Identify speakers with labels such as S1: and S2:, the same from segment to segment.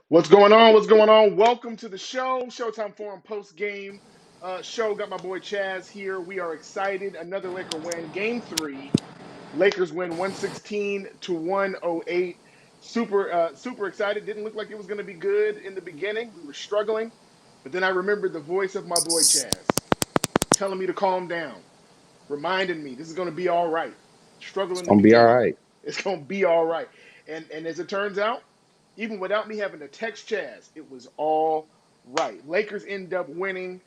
S1: What's going on? What's going on? Welcome to the show, Showtime Forum post game show. Got my boy Chaz here. We are excited. Another Laker win. Game three. Lakers win 116 to 108. Super excited. Didn't look like it was going to be good in the beginning. We were struggling, but then I remembered the voice of my boy Chaz telling me to calm down, reminding me this is going to be all right. Struggle
S2: It's
S1: in the
S2: gonna be all
S1: beginning.
S2: right.
S1: It's going to be all right. And as it turns out, even without me having to text Chaz, it was all right. Lakers end up winning.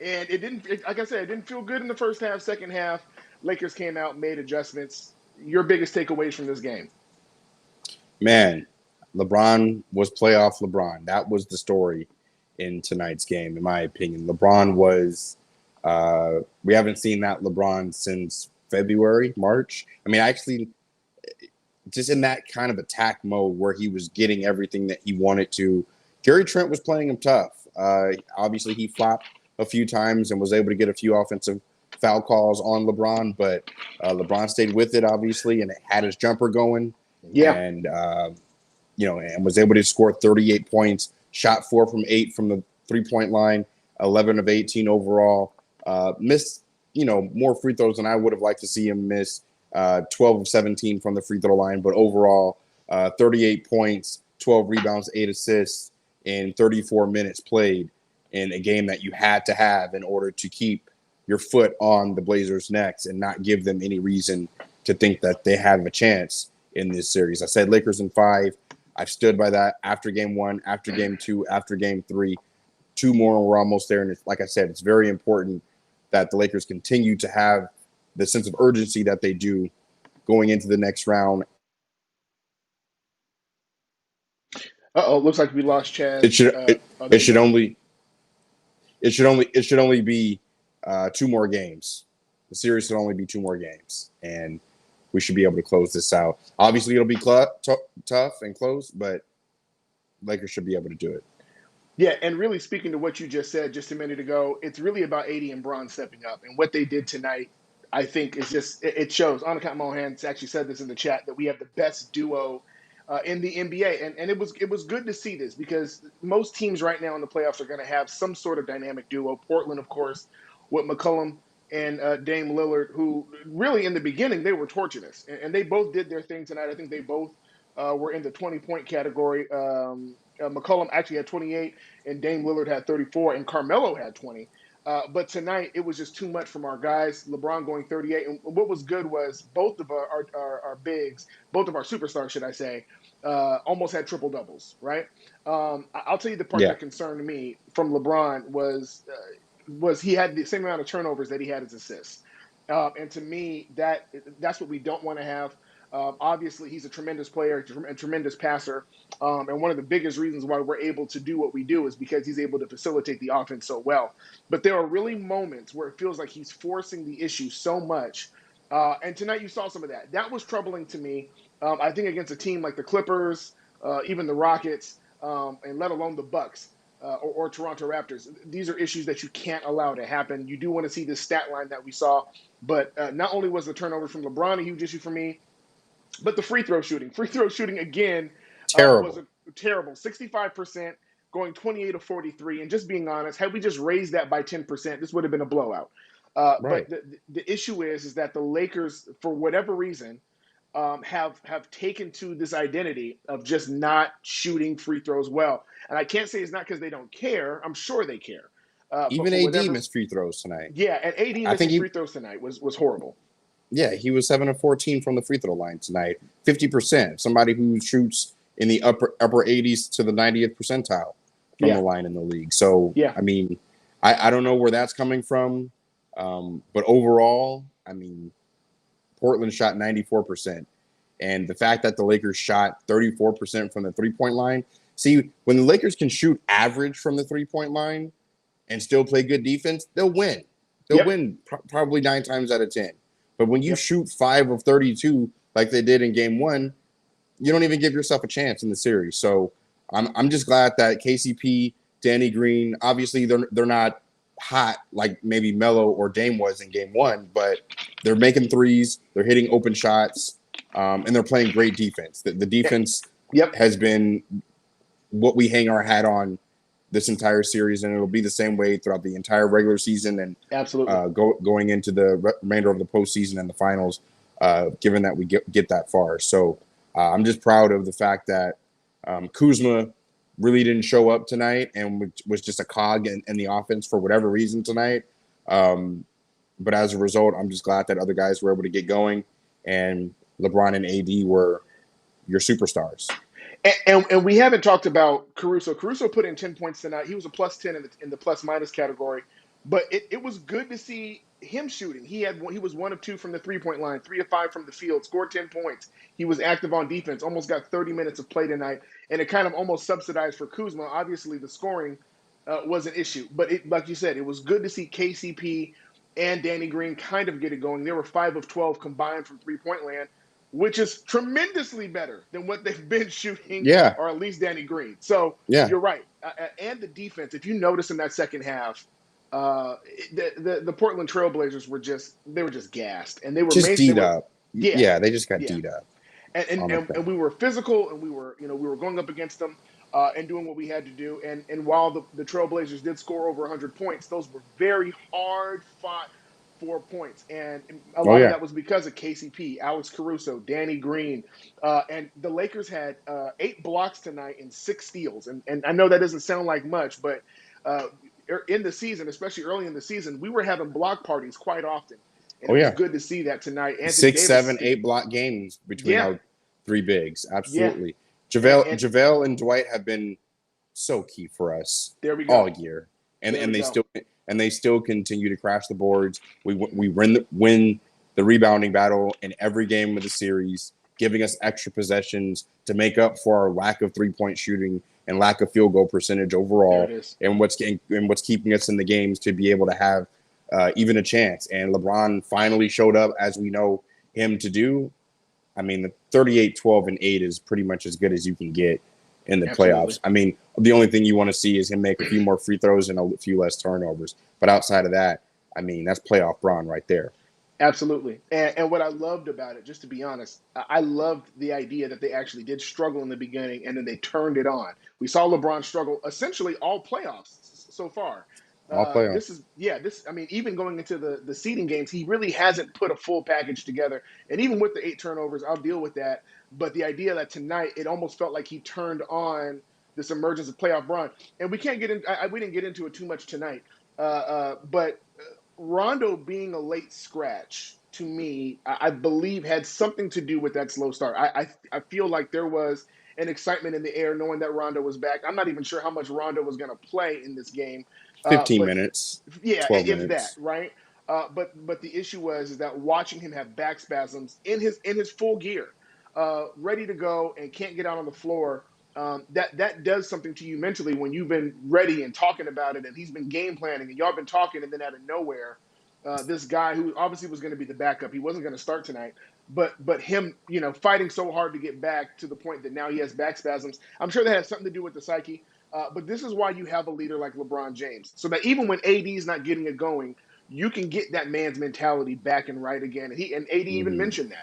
S1: And like I said, it didn't feel good in the first half. Second half, Lakers came out, made adjustments. Your biggest takeaways from this game?
S2: Man, LeBron was playoff LeBron. That was the story in tonight's game, in my opinion. LeBron was we haven't seen that LeBron since February, March. I mean, actually just in that kind of attack mode where he was getting everything that he wanted to. Gary Trent was playing him tough. Obviously, he flopped a few times and was able to get a few offensive foul calls on LeBron, but LeBron stayed with it, obviously, and had his jumper going,
S1: Yeah.
S2: and and was able to score 38 points. Shot 4 from 8 from the 3-point line, 11 of 18 overall. Missed more free throws than I would have liked to see him miss. 12 of 17 from the free throw line, but overall, 38 points, 12 rebounds, 8 assists in 34 minutes played in a game that you had to have in order to keep your foot on the Blazers' necks and not give them any reason to think that they have a chance in this series. I said Lakers in 5. I've stood by that after game 1, after game 2, after game 3. 2 more, and we're almost there. And like I said, it's very important that the Lakers continue to have the sense of urgency that they do going into the next round.
S1: Looks like we lost
S2: It
S1: Chaz.
S2: should it,
S1: Oh,
S2: it
S1: there you
S2: should
S1: go.
S2: only it should only be 2 more games. The series should only be 2 more games, and we should be able to close this out. Obviously, it'll be tough and close, but Lakers should be able to do it.
S1: Yeah, and really speaking to what you just said just a minute ago, it's really about AD and Bron stepping up. And what they did tonight, I think, is just, it shows. Anakat Mohan's actually said this in the chat that we have the best duo in the NBA. And it was good to see this because most teams right now in the playoffs are going to have some sort of dynamic duo. Portland, of course, with McCollum and Dame Lillard, who really in the beginning, they were torching us. And they both did their thing tonight. I think they both were in the 20-point category. McCollum actually had 28, and Dame Lillard had 34, and Carmelo had 20. But tonight, it was just too much from our guys. LeBron going 38. And what was good was both of our bigs, both of our superstars, should I say, almost had triple doubles, right? I'll tell you the part
S2: Yeah.
S1: that concerned me from LeBron was he had the same amount of turnovers that he had as assists. And to me, that's what we don't want to have. Obviously, he's a tremendous player, a tremendous passer. And one of the biggest reasons why we're able to do what we do is because he's able to facilitate the offense so well. But there are really moments where it feels like he's forcing the issue so much. And tonight you saw some of that. That was troubling to me. I think against a team like the Clippers, even the Rockets, and let alone the Bucks or Toronto Raptors. These are issues that you can't allow to happen. You do want to see this stat line that we saw. But not only was the turnover from LeBron a huge issue for me, but the free throw shooting. Free throw shooting again was
S2: Terrible.
S1: a terrible 65%, going 28 of 43. And just being honest, had we just raised that by 10%, this would have been a blowout. But
S2: Right.
S1: the issue is that the Lakers, for whatever reason, have taken to this identity of just not shooting free throws well. And I can't say it's not because they don't care. I'm sure they care. But
S2: Even
S1: for
S2: AD
S1: whatever,
S2: missed free throws tonight.
S1: yeah, and AD
S2: I think
S1: missing
S2: he
S1: free throws tonight was horrible.
S2: Yeah, he was 7 of 14 from the free throw line tonight. 50%. Somebody who shoots in the upper 80s to the 90th percentile from the
S1: Yeah,
S2: line in the league. So
S1: yeah.
S2: I mean, I don't know where that's coming from, but overall, I mean, Portland shot 94%. And the fact that the Lakers shot 34% from the 3-point line. See, when the Lakers can shoot average from the 3-point line and still play good defense, they'll win. They'll
S1: Yep.
S2: win probably 9 times out of 10. But when you
S1: Yep.
S2: shoot 5 of 32 like they did in game 1, you don't even give yourself a chance in the series. So I'm just glad that KCP, Danny Green, obviously they're not hot like maybe Melo or Dame was in game 1, but they're making threes, they're hitting open shots, and they're playing great defense. The defense
S1: Yep.
S2: has been what we hang our hat on this entire series, and it'll be the same way throughout the entire regular season and
S1: Absolutely.
S2: going into the remainder of the postseason and the finals, given that we get that far. So I'm just proud of the fact that Kuzma really didn't show up tonight and was just a cog in the offense for whatever reason tonight. But as a result, I'm just glad that other guys were able to get going, and LeBron and AD were your superstars.
S1: And we haven't talked about Caruso. Caruso put in 10 points tonight. He was a plus 10 in the plus minus category, but it was good to see him shooting. He was 1 of 2 from the 3-point line, 3 of 5 from the field, scored 10 points. He was active on defense, almost got 30 minutes of play tonight, and it kind of almost subsidized for Kuzma. Obviously, the scoring was an issue, but like you said, it was good to see KCP and Danny Green kind of get it going. They were 5 of 12 combined from 3-point land, which is tremendously better than what they've been shooting,
S2: Yeah.
S1: or at least Danny Green. So
S2: Yeah.
S1: you're right. And the defense, if you notice in that second half, the Portland Trailblazers were just gassed, and they were
S2: just D'd up.
S1: Yeah.
S2: Yeah, they just got
S1: Yeah.
S2: D'd up.
S1: And we were physical, and we were going up against them and doing what we had to do. And while the Trailblazers did score over 100 points, those were very hard fought 4 points, and a lot of that was because of KCP, Alex Caruso, Danny Green, and the Lakers had 8 blocks tonight and 6 steals. And I know that doesn't sound like much, but in the season, especially early in the season, we were having block parties quite often. And it was good to see that tonight. Anthony
S2: 6,
S1: Davis,
S2: 7, 8 block games between our 3 bigs. Absolutely. Yeah. JaVale and Dwight have been so key for us all year. And they still continue to crash the boards. We win the rebounding battle in every game of the series, giving us extra possessions to make up for our lack of 3-point shooting and lack of field goal percentage overall. And what's keeping us in the games to be able to have even a chance. And LeBron finally showed up as we know him to do. I mean, the 38, 12, and 8 is pretty much as good as you can get in the playoffs. I mean, the only thing you want to see is him make a few more free throws and a few less turnovers. But outside of that, I mean, that's playoff Bron right there.
S1: Absolutely. And what I loved about it, just to be honest, I loved the idea that they actually did struggle in the beginning and then they turned it on. We saw LeBron struggle essentially all playoffs so far. I mean, even going into the seeding games, he really hasn't put a full package together. And even with the 8 turnovers, I'll deal with that. But the idea that tonight, it almost felt like he turned on this emergence of playoff Bron. And we can't get in, we didn't get into it too much tonight. But Rondo being a late scratch, to me, I believe had something to do with that slow start. I feel like there was an excitement in the air knowing that Rondo was back. I'm not even sure how much Rondo was going to play in this game.
S2: 15 minutes.
S1: Yeah,
S2: 12
S1: if
S2: minutes.
S1: that, right? But the issue was that watching him have back spasms in his full gear, ready to go and can't get out on the floor, that does something to you mentally when you've been ready and talking about it, and he's been game planning, and y'all been talking, and then out of nowhere, this guy who obviously was going to be the backup, he wasn't going to start tonight, but him, fighting so hard to get back to the point that now he has back spasms. I'm sure that has something to do with the psyche. But this is why you have a leader like LeBron James, so that even when AD is not getting it going, you can get that man's mentality back and right again. And AD even mentioned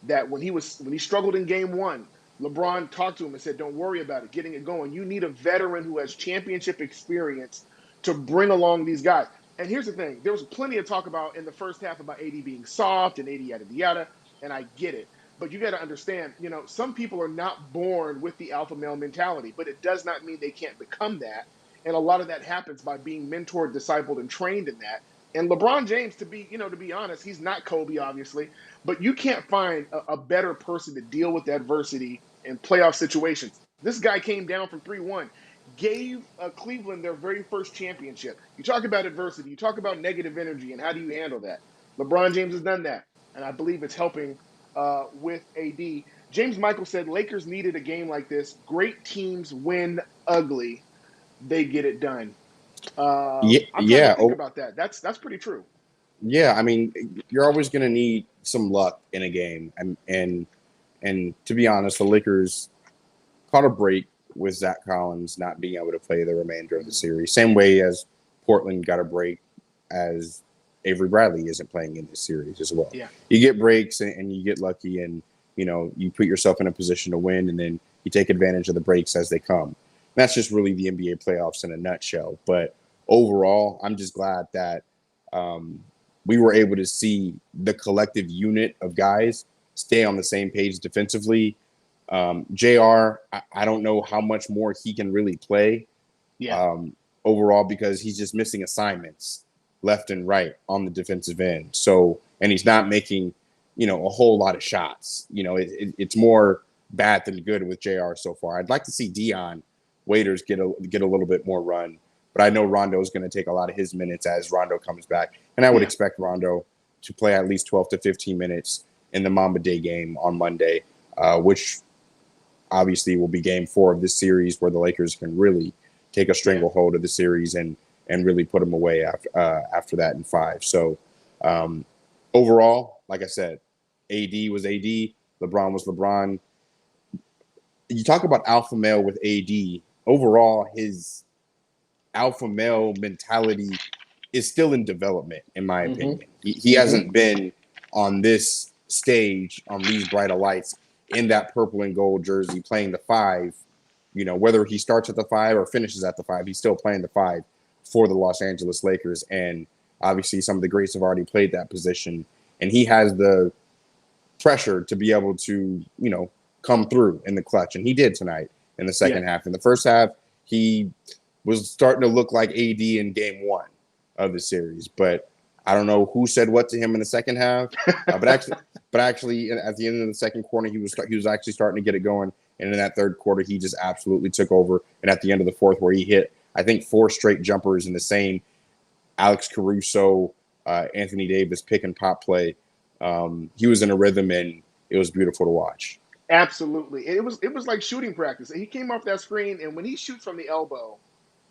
S1: that when he struggled in game 1, LeBron talked to him and said, "Don't worry about it, getting it going. You need a veteran who has championship experience to bring along these guys." And here's the thing: there was plenty of talk about in the first half about AD being soft and AD yada yada, and I get it. But you got to understand, some people are not born with the alpha male mentality, but it does not mean they can't become that. And a lot of that happens by being mentored, discipled, and trained in that. And LeBron James, to be honest, he's not Kobe, obviously, but you can't find a better person to deal with adversity in playoff situations. This guy came down from 3-1, gave Cleveland their very first championship. You talk about adversity, you talk about negative energy, and how do you handle that? LeBron James has done that, and I believe it's helping with AD. James Michael said Lakers needed a game like this. Great teams win ugly. They get it done.
S2: Yeah,
S1: I'm trying to
S2: yeah,
S1: think about that. That's pretty true.
S2: yeah. I mean, you're always going to need some luck in a game, and to be honest, the Lakers caught a break with Zach Collins not being able to play the remainder of the series. Same way as Portland got a break as Avery Bradley isn't playing in this series as well.
S1: Yeah.
S2: You get breaks and you get lucky, and you put yourself in a position to win, and then you take advantage of the breaks as they come. That's just really the NBA playoffs in a nutshell. But overall, I'm just glad that we were able to see the collective unit of guys stay on the same page defensively. JR, I don't know how much more he can really play overall because he's just missing assignments left and right on the defensive end. So, and he's not making, a whole lot of shots. It's more bad than good with JR so far. I'd like to see Dion Waiters get a little bit more run, but I know Rondo is going to take a lot of his minutes as Rondo comes back. And I would expect Rondo to play at least 12 to 15 minutes in the Mamba Day game on Monday, which obviously will be game 4 of this series where the Lakers can really take a stranglehold of the series and really put them away after that in 5. So overall, like I said, AD was AD, LeBron was LeBron. You talk about alpha male with AD. Overall, his alpha male mentality is still in development, in my opinion. He hasn't been on this stage, on these brighter lights, in that purple and gold jersey, playing the 5. Whether he starts at the 5 or finishes at the 5, he's still playing the 5 for the Los Angeles Lakers. And obviously, some of the greats have already played that position, and he has the pressure to be able to, come through in the clutch, and he did tonight in the second half. In the first half, he was starting to look like AD in game 1 of the series, but I don't know who said what to him in the second half. But actually, at the end of the second quarter, he was actually starting to get it going, and in that third quarter, he just absolutely took over. And at the end of the fourth, where he hit, I think 4 straight jumpers in the same Alex Caruso, Anthony Davis pick and pop play. He was in a rhythm, and it was beautiful to watch.
S1: Absolutely. It was like shooting practice. He came off that screen, and when he shoots from the elbow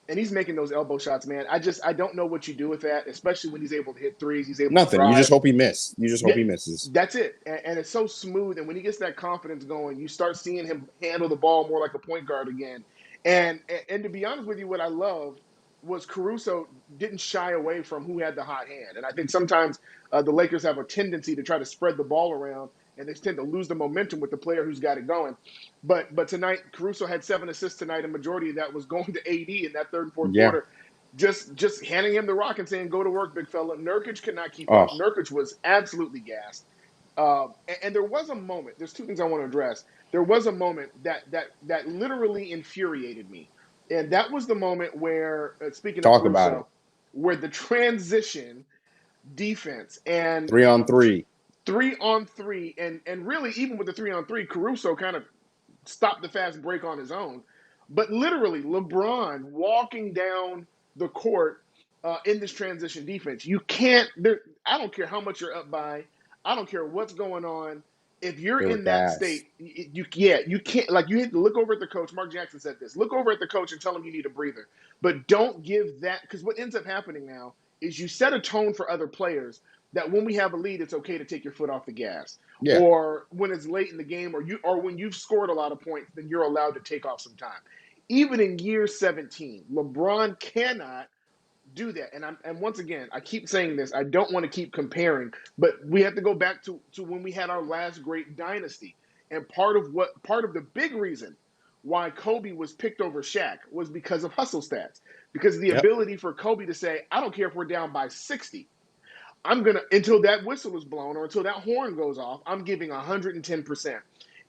S1: and he's making those elbow shots, man, I don't know what you do with that, especially when he's able to hit threes, he's able to
S2: Nothing. You
S1: drive.
S2: just hope he misses.
S1: Yeah,
S2: He misses.
S1: that's it. And it's so smooth. And when he gets that confidence going, you start seeing him handle the ball more like a point guard again. And to be honest with you, what I loved was Caruso didn't shy away from who had the hot hand. And I think sometimes the Lakers have a tendency to try to spread the ball around, and they tend to lose the momentum with the player who's got it going. But tonight, Caruso had 7 assists tonight, and majority of that was going to AD in that third and fourth quarter. Just handing him the rock and saying, "Go to work, big fella." Nurkic could not keep up. Nurkic was absolutely gassed. And there was a moment. There's 2 things I want to address. There was a moment that literally infuriated me, and that was the moment where, speaking of Caruso, where the transition defense and
S2: 3-on-3,
S1: 3-on-3, and really even with the 3-on-3, Caruso kind of stopped the fast break on his own. But literally, LeBron walking down the court in this transition defense. You can't. I don't care how much you're up by. I don't care what's going on. If you're in that state, you can't. Like, you have to look over at the coach. Mark Jackson said this. Look over at the coach and tell him you need a breather. But don't give that, because what ends up happening now is you set a tone for other players that when we have a lead, it's okay to take your foot off the gas.
S2: Yeah.
S1: Or when it's late in the game, or when you've scored a lot of points, then you're allowed to take off some time. Even in year 17, LeBron cannot do that. And once again, I keep saying this. I don't want to keep comparing, but we have to go back to when we had our last great dynasty. And part of the big reason why Kobe was picked over Shaq was because of hustle stats. Because the ability for Kobe to say, I don't care if we're down by 60. I'm going to, until that whistle is blown or until that horn goes off, I'm giving 110%.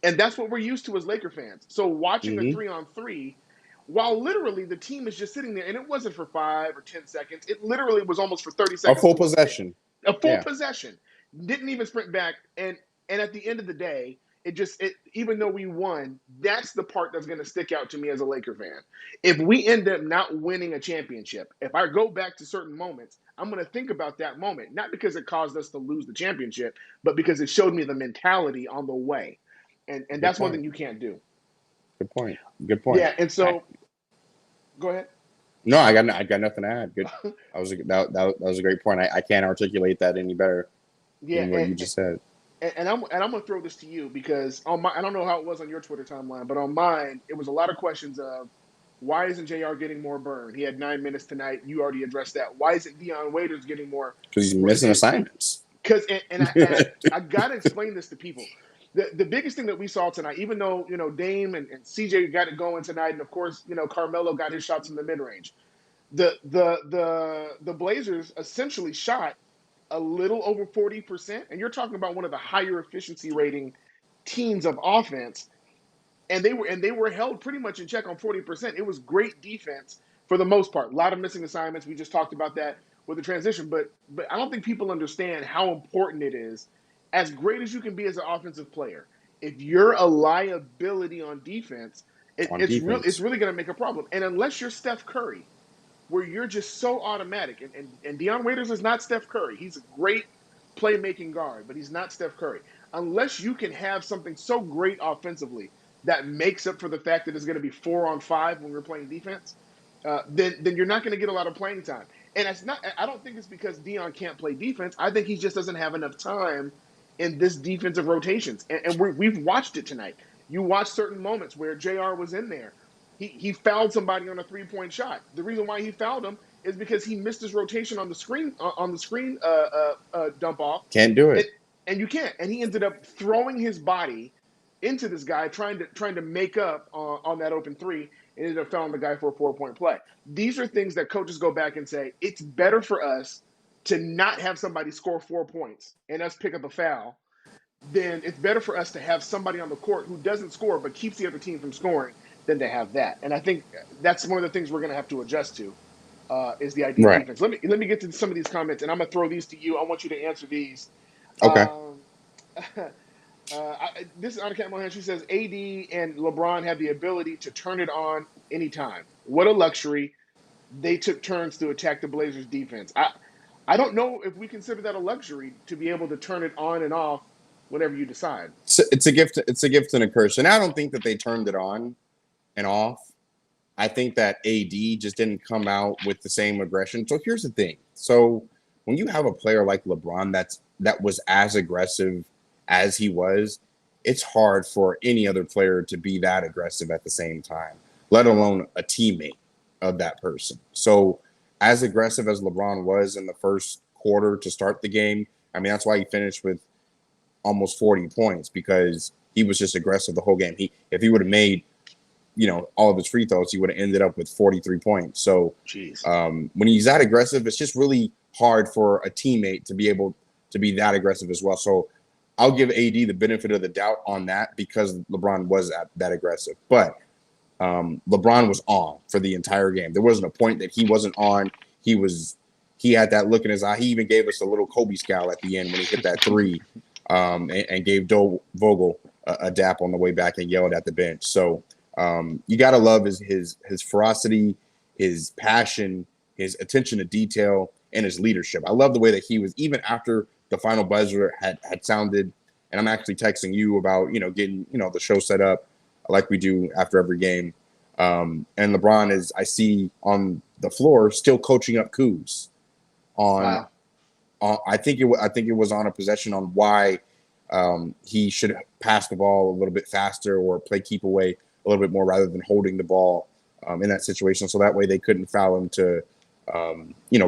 S1: And that's what we're used to as Laker fans. So watching a 3-on-3, while literally the team is just sitting there, and it wasn't for 5 or 10 seconds, it literally was almost for 30 seconds.
S2: A full possession.
S1: A full possession. Didn't even sprint back. And at the end of the day, even though we won, that's the part that's going to stick out to me as a Laker fan. If we end up not winning a championship, if I go back to certain moments, I'm going to think about that moment, not because it caused us to lose the championship, but because it showed me the mentality on the way. And
S2: Good
S1: that's one
S2: point.
S1: thing you can't do.
S2: Good point. Good point.
S1: Yeah, and
S2: I,
S1: so go ahead.
S2: no, I got nothing to add. Good. That was a great point. I can't articulate that any better
S1: Yeah,
S2: than what you just said.
S1: and I'm gonna throw this to you because on my I don't know how it was on your Twitter timeline, but on mine it was a lot of questions of why isn't Jr. getting more burn? He had 9 minutes tonight. You already addressed that. Why isn't Dion Waiters getting more?
S2: Because he's
S1: Where
S2: missing assignments.
S1: because and I gotta explain this to people. The biggest thing that we saw tonight, even though Dame and CJ got it going tonight, and of course Carmelo got his shots in the mid range. The Blazers essentially shot a little over 40%, and you're talking about one of the higher efficiency rating teams of offense, and they were held pretty much in check on 40%. It was great defense for the most part. A lot of missing assignments. We just talked about that with the transition, but I don't think people understand how important it is. As great as you can be as an offensive player, if you're a liability on defense,
S2: On
S1: it's
S2: defense.
S1: really going to make a problem. And unless you're Steph Curry, where you're just so automatic. And Dion Waiters is not Steph Curry. He's a great playmaking guard, but he's not Steph Curry. Unless you can have something so great offensively that makes up for the fact that it's going to be 4-on-5 when we're playing defense, then you're not going to get a lot of playing time. And it's not. I don't think it's because Dion can't play defense. I think he just doesn't have enough time in this defensive rotations. And we've watched it tonight. You watch certain moments where Jr. was in there. He fouled somebody on a 3-point shot. The reason why he fouled him is because he missed his rotation on the screen dump off.
S2: Can't do
S1: It,
S2: it.
S1: and you can't. And he ended up throwing his body into this guy, trying to make up on that open three, and ended up fouling the guy for a 4-point play. These are things that coaches go back and say, it's better for us to not have somebody score 4 points and us pick up a foul, then it's better for us to have somebody on the court who doesn't score but keeps the other team from scoring than to have that. And I think that's one of the things we're going to have to adjust to is the idea of
S2: Right.
S1: defense. Let me get to some of these comments, and I'm going to throw these to you. I want you to answer these.
S2: Okay.
S1: This is Anna Mohan. She says AD and LeBron have the ability to turn it on anytime. What a luxury. They took turns to attack the Blazers defense. I don't know if we consider that a luxury to be able to turn it on and off whenever you decide.
S2: It's a gift. It's a gift and a curse. And I don't think that they turned it on and off. I think that AD just didn't come out with the same aggression. So here's the thing. So when you have a player like LeBron that was as aggressive as he was, it's hard for any other player to be that aggressive at the same time, let alone a teammate of that person. So as aggressive as LeBron was in the first quarter to start the game, I mean, that's why he finished with almost 40 points, because he was just aggressive the whole game. If he would have made all of his free throws, he would have ended up with 43 points. So when he's that aggressive, it's just really hard for a teammate to be able to be that aggressive as well. So I'll give AD the benefit of the doubt on that because LeBron was that aggressive. But LeBron was on for the entire game. There wasn't a point that he wasn't on. He had that look in his eye. He even gave us a little Kobe scowl at the end when he hit that three and gave Vogel a dap on the way back and yelled at the bench. So you got to love his ferocity, his passion, his attention to detail, and his leadership. I love the way that he was, even after the final buzzer had sounded, and I'm actually texting you about, getting, the show set up like we do after every game. And LeBron is, I see on the floor, still coaching up Kuz on, I think it was on a possession on why he should pass the ball a little bit faster or play keep away a little bit more rather than holding the ball in that situation. So that way they couldn't foul him to,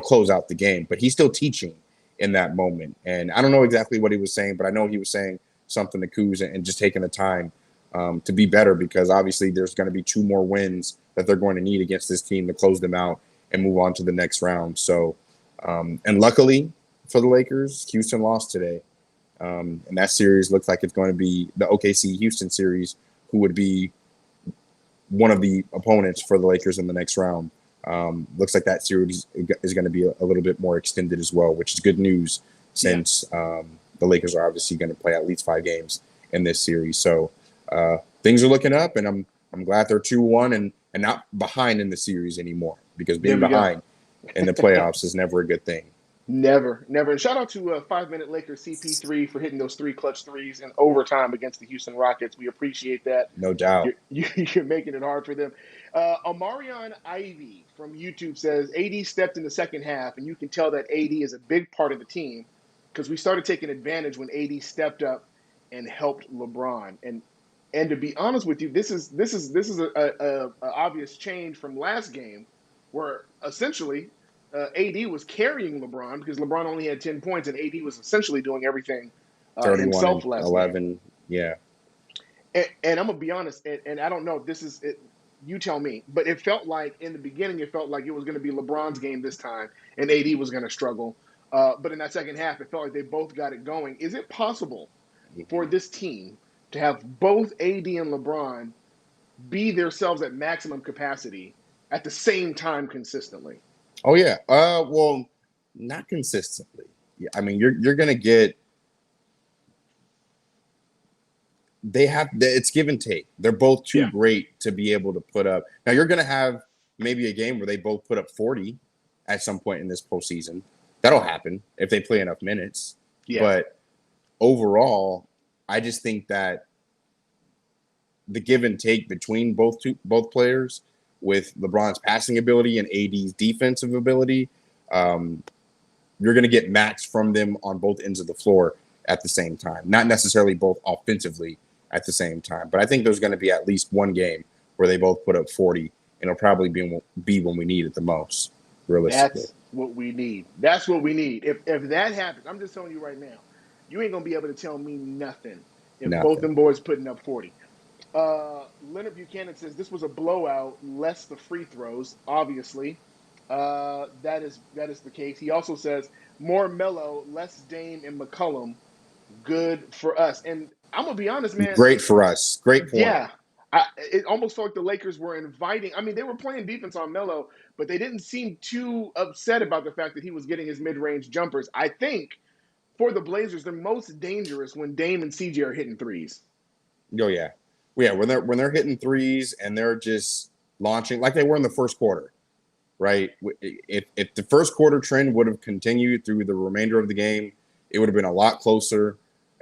S2: close out the game. But he's still teaching in that moment. And I don't know exactly what he was saying, but I know he was saying something to Kuz and just taking the time to be better, because obviously there's going to be 2 more wins that they're going to need against this team to close them out and move on to the next round. So, and luckily for the Lakers, Houston lost today. And that series looks like it's going to be the OKC Houston series, who would be one of the opponents for the Lakers in the next round. Looks like that series is going to be a little bit more extended as well, which is good news since the Lakers are obviously going to play at least 5 games in this series. So things are looking up, and I'm glad they're 2-1 and not behind in the series anymore, because being behind in the playoffs is never a good thing.
S1: Never, never. And shout out to 5 Minute Laker CP3 for hitting those three clutch threes in overtime against the Houston Rockets. We appreciate that.
S2: No doubt.
S1: You're making it hard for them. Omarion Ivy from YouTube says AD stepped in the second half, and you can tell that AD is a big part of the team because we started taking advantage when AD stepped up and helped LeBron. And to be honest with you, this is a obvious change from last game, where essentially AD was carrying LeBron because LeBron only had 10 points, and AD was essentially doing everything
S2: 31 and
S1: himself last game.
S2: 11. Yeah.
S1: And I'm gonna be honest, and I don't know if this is it, you tell me, but it felt like in the beginning, it felt like it was going to be LeBron's game this time, and AD was going to struggle. But in that second half, it felt like they both got it going. Is it possible for this team to have both AD and LeBron be themselves at maximum capacity at the same time consistently?
S2: Oh yeah. Well, not consistently. Yeah. I mean, you're gonna get. It's give and take. They're both too great to be able to put up. Now you're gonna have maybe a game where they both put up 40 at some point in this postseason. That'll happen if they play enough minutes.
S1: Yeah.
S2: But overall, I just think that the give and take between both players, with LeBron's passing ability and AD's defensive ability, you're going to get max from them on both ends of the floor at the same time. Not necessarily both offensively at the same time, but I think there's going to be at least one game where they both put up 40, and it'll probably be when we need it the most, realistically.
S1: That's what we need. That's what we need. If that happens, I'm just telling you right now, you ain't gonna be able to tell me nothing if both them boys putting up 40. Leonard Buchanan says this was a blowout, less the free throws. Obviously, that is the case. He also says more Melo, less Dame and McCollum. Good for us. And I'm gonna be honest, man.
S2: Great for us. Great point.
S1: Yeah. It almost felt like the Lakers were inviting. I mean, they were playing defense on Melo, but they didn't seem too upset about the fact that he was getting his mid-range jumpers. I think for the Blazers, they're most dangerous when Dame and CJ are hitting threes.
S2: Oh yeah, yeah. When they're hitting threes and they're just launching like they were in the first quarter, right? If the first quarter trend would have continued through the remainder of the game, it would have been a lot closer,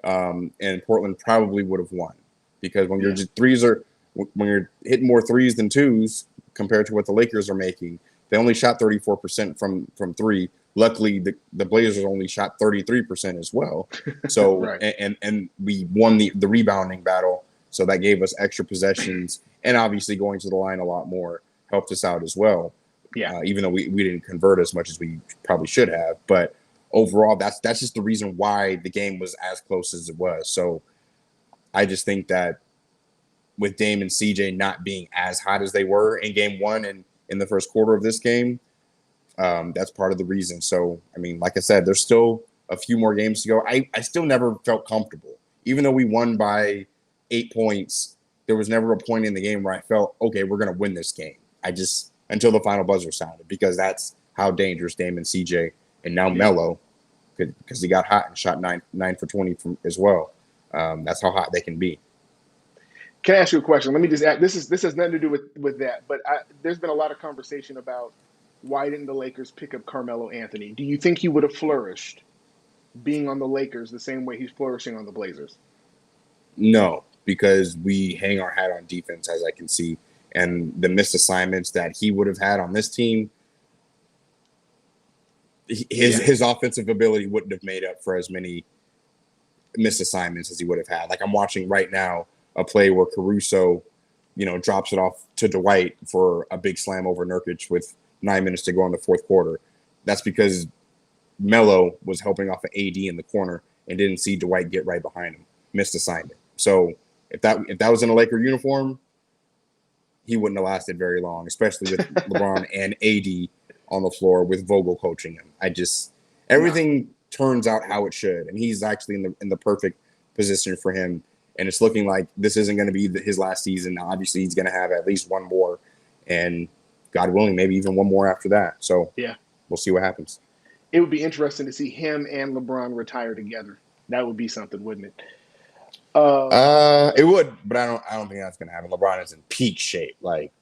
S2: and Portland probably would have won, because when your threes are when you're hitting more threes than twos compared to what the Lakers are making, they only shot 34% from three. Luckily, the Blazers only shot 33% as well. So
S1: Right.
S2: and we won the rebounding battle, so that gave us extra possessions, and obviously going to the line a lot more helped us out as well.
S1: Yeah.
S2: Even though we didn't convert as much as we probably should have, but overall, that's just the reason why the game was as close as it was. So I just think that with Dame and CJ not being as hot as they were in game one and in the first quarter of this game, that's part of the reason. So, I mean, like I said, there's still a few more games to go. I still never felt comfortable. Even though we won by 8 points, there was never a point in the game where I felt, okay, we're going to win this game. Until the final buzzer sounded, because that's how dangerous Dame and CJ and now Melo, because he got hot and shot 9 for 20 as well. That's how hot they can be.
S1: Can I ask you a question? Let me just add. This has nothing to do with that, but there's been a lot of conversation about why didn't the Lakers pick up Carmelo Anthony? Do you think he would have flourished being on the Lakers the same way he's flourishing on the Blazers?
S2: No, because we hang our hat on defense, as I can see, and the missed assignments that he would have had on this team, his offensive ability wouldn't have made up for as many missed assignments as he would have had. Like, I'm watching right now a play where Caruso, drops it off to Dwight for a big slam over Nurkic with 9 minutes to go in the fourth quarter. That's because Melo was helping off of AD in the corner and didn't see Dwight get right behind him. Missed assignment. So if that was in a Laker uniform, he wouldn't have lasted very long, especially with LeBron and AD on the floor with Vogel coaching him. Everything turns out how it should, and he's actually in the perfect position for him. And it's looking like this isn't going to be his last season. Now, obviously, he's going to have at least one more, and God willing, maybe even one more after that. So we'll see what happens.
S1: It would be interesting to see him and LeBron retire together. That would be something, wouldn't it?
S2: It would, but I don't think that's going to happen. LeBron is in peak shape. Like,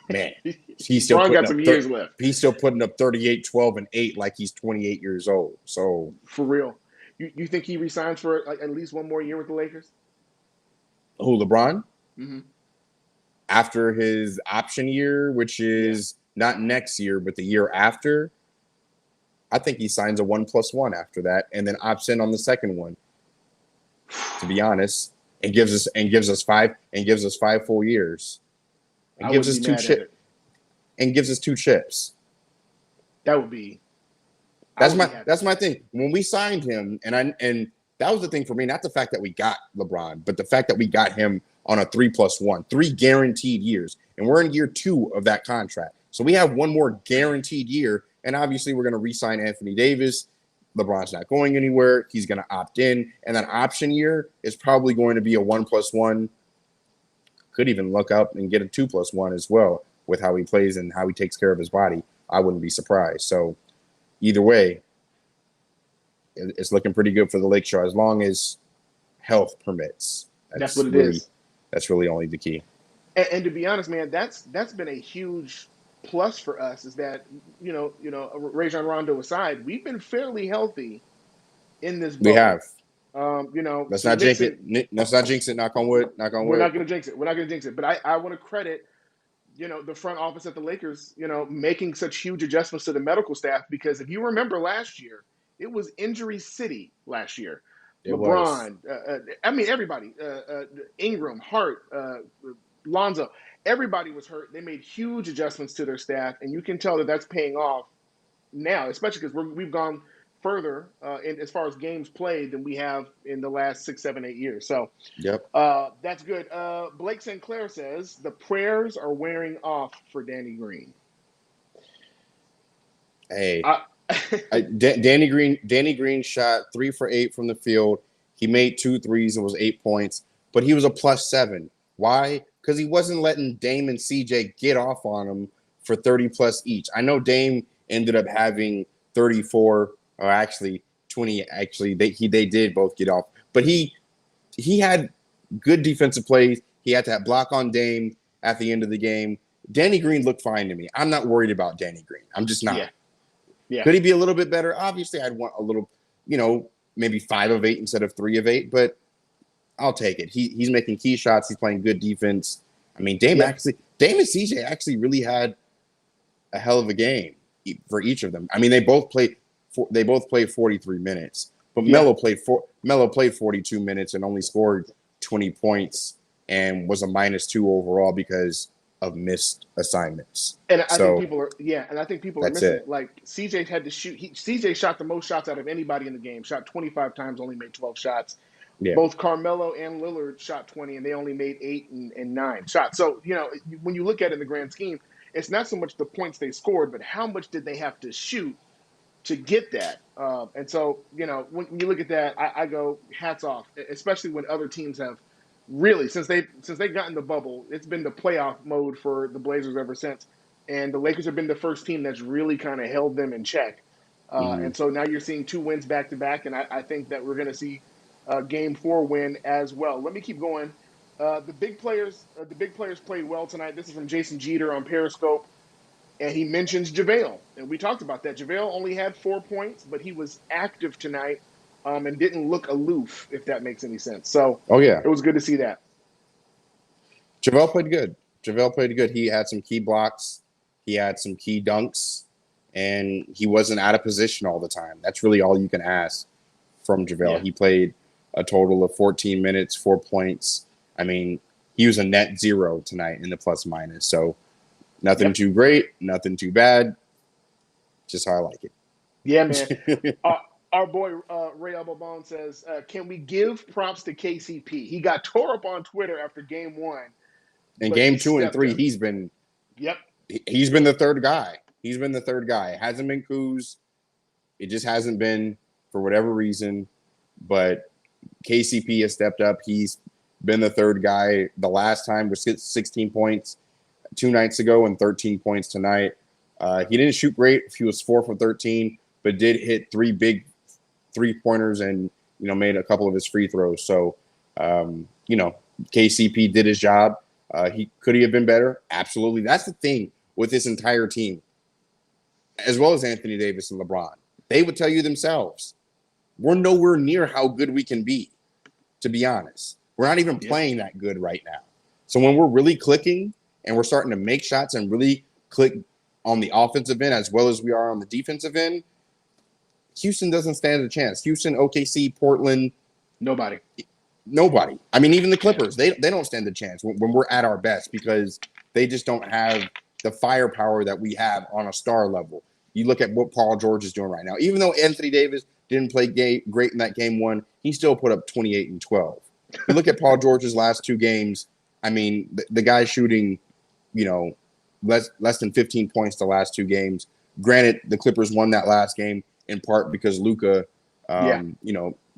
S2: man, he's still
S1: Bron
S2: putting
S1: got
S2: up
S1: some years left.
S2: he's still putting up 38, 12, and 8 like he's 28 years old. So
S1: For real. You think he resigns for like at least one more year with the Lakers?
S2: who, LeBron?
S1: Mm-hmm.
S2: After his option year, which is not next year, but the year after, I think he signs a 1+1 after that, and then opts in on the second one. To be honest, and gives us 5 full years, and gives us two chips.
S1: That would be.
S2: That's my thing. When we signed him, and that was the thing for me, not the fact that we got LeBron, but the fact that we got him on a 3+1, 3 guaranteed years, and we're in year 2 of that contract. So we have one more guaranteed year, and obviously we're going to re-sign Anthony Davis. LeBron's not going anywhere. He's going to opt in, and that option year is probably going to be a 1+1. Could even look up and get a 2+1 as well with how he plays and how he takes care of his body. I wouldn't be surprised. So either way, it's looking pretty good for the Lakeshore as long as health permits.
S1: That's what it is.
S2: That's really only the key.
S1: And to be honest, man, that's been a huge plus for us. Is that Rajon Rondo aside, we've been fairly healthy in this bubble.
S2: We have.
S1: Let's
S2: not jinx it. Let's not jinx it. Knock on wood.
S1: We're not going to jinx it. But I want to credit, the front office at the Lakers, making such huge adjustments to the medical staff, because if you remember last year, it was injury city last year. LeBron, everybody, Ingram, Hart, Lonzo, everybody was hurt. They made huge adjustments to their staff, and you can tell that that's paying off now, especially because we've gone further as far as games played than we have in the last 6, 7, 8 years. So that's good. Blake Sinclair says the prayers are wearing off for Danny Green.
S2: Hey, Danny Green shot 3 for 8 from the field. He made 2 threes and was 8 points, but he was a +7. Why? Because he wasn't letting Dame and CJ get off on him for 30+ each. I know Dame ended up having 34, or actually 20. Actually, they did both get off, but he had good defensive plays. He had that block on Dame at the end of the game. Danny Green looked fine to me. I'm not worried about Danny Green. I'm just not.
S1: Yeah.
S2: Could he be a little bit better? Obviously, I'd want a little, maybe 5 of 8 instead of 3 of 8, but I'll take it. He's making key shots. He's playing good defense. I mean, Dame and CJ actually really had a hell of a game for each of them. I mean, they both played 43 minutes, but Melo played 42 minutes and only scored 20 points and was a -2 overall because of missed assignments.
S1: And I think people are missing it. Like CJ had to shoot. CJ shot the most shots out of anybody in the game. Shot 25 times, only made 12 shots. Yeah. Both Carmelo and Lillard shot 20, and they only made 8 and 9 shots. So, when you look at it in the grand scheme, it's not so much the points they scored, but how much did they have to shoot to get that? And so, when you look at that, I go hats off, especially when other teams have really, since they got in the bubble, it's been the playoff mode for the Blazers ever since. And the Lakers have been the first team that's really kind of held them in check. And so now you're seeing 2 wins back to back, and I think that we're going to see Game 4 win as well. Let me keep going. The big players played well tonight. This is from Jason Jeter on Periscope, and he mentions JaVale, and we talked about that. JaVale only had 4 points, but he was active tonight and didn't look aloof, if that makes any sense. So, it was good to see that.
S2: JaVale played good. He had some key blocks. He had some key dunks, and he wasn't out of position all the time. That's really all you can ask from JaVale. Yeah. He played a total of 14 minutes, 4 points. I mean, he was a net 0 tonight in the plus-minus. So nothing too great, nothing too bad. Just how I like it.
S1: Yeah, man. Our boy Ray Elbowbone says, can we give props to KCP? He got tore up on Twitter after Game 1.
S2: In Game 2 and 3, he's been the third guy. He's been the third guy. It hasn't been Kuz. It just hasn't been for whatever reason. But KCP has stepped up. He's been the third guy. The last time was 16 points 2 nights ago and 13 points tonight. He didn't shoot great. He was 4 for 13, but did hit 3 big 3-pointers and, made a couple of his free throws. So, KCP did his job. Could he have been better? Absolutely. That's the thing with this entire team, as well as Anthony Davis and LeBron. They would tell you themselves, we're nowhere near how good we can be, to be honest. We're not even playing that good right now. So when we're really clicking and we're starting to make shots and really click on the offensive end as well as we are on the defensive end, Houston doesn't stand a chance. Houston, OKC, Portland,
S1: Nobody.
S2: I mean, even the Clippers, they don't stand a chance when we're at our best because they just don't have the firepower that we have on a star level. You look at what Paul George is doing right now. Even though Anthony Davis didn't play great in that game one, he still put up 28 and 12. You look at Paul George's last two games. I mean, the guy's shooting, less than 15 points the last two games. Granted, the Clippers won that last game in part because Luka,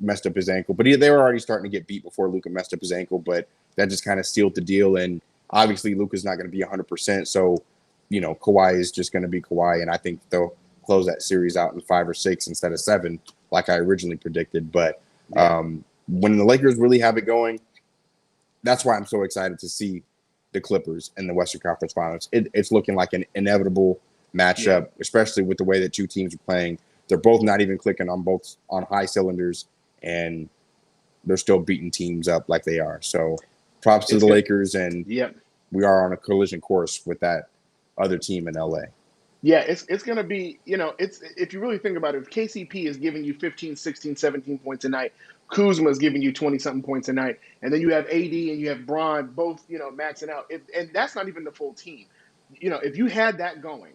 S2: messed up his ankle. But they were already starting to get beat before Luka messed up his ankle. But that just kind of sealed the deal. And obviously, Luka's not going to be 100%. So, Kawhi is just going to be Kawhi. And I think they'll close that series out in 5 or 6 instead of 7, like I originally predicted. But when the Lakers really have it going, that's why I'm so excited to see the Clippers in the Western Conference Finals. It's looking like an inevitable matchup, especially with the way that two teams are playing. They're both not even clicking on high cylinders, and they're still beating teams up like they are. So props to the Lakers, and we are on a collision course with that other team in LA.
S1: Yeah, it's going to be, it's if you really think about it, if KCP is giving you 15, 16, 17 points a night, Kuzma is giving you 20-something points a night, and then you have AD and you have Bron both, maxing out. And that's not even the full team. If you had that going,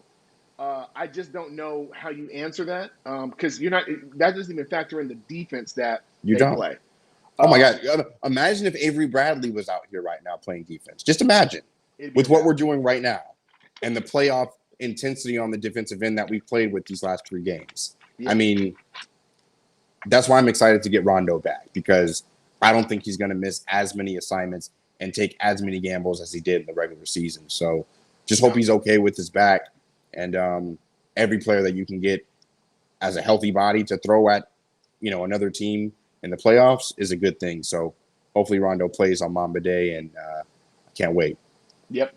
S1: I just don't know how you answer that because that doesn't even factor in the defense that they play.
S2: Oh, my God. Imagine if Avery Bradley was out here right now playing defense. Just imagine with what we're doing right now and the playoff intensity on the defensive end that we've played with these last 3 games. Yeah. I mean, that's why I'm excited to get Rondo back because I don't think he's going to miss as many assignments and take as many gambles as he did in the regular season. So just hope he's okay with his back. And every player that you can get as a healthy body to throw at, another team in the playoffs is a good thing. So hopefully Rondo plays on Mamba Day, and I can't wait.
S1: Yep.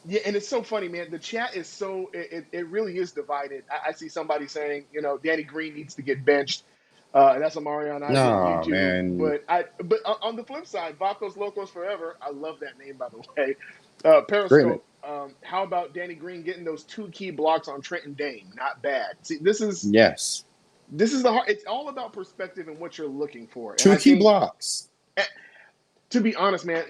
S1: And it's so funny, man. The chat is it really is divided. I see somebody saying, Danny Green needs to get benched. And that's a Marion Isaac YouTube.
S2: Man.
S1: But on the flip side, Vacos Locos Forever. I love that name, by the way. Periscope. How about Danny Green getting those 2 key blocks on Trenton Dame? Not bad. See, this is the hard. It's all about perspective and what you're looking for.
S2: 2 key blocks.
S1: To be honest, man,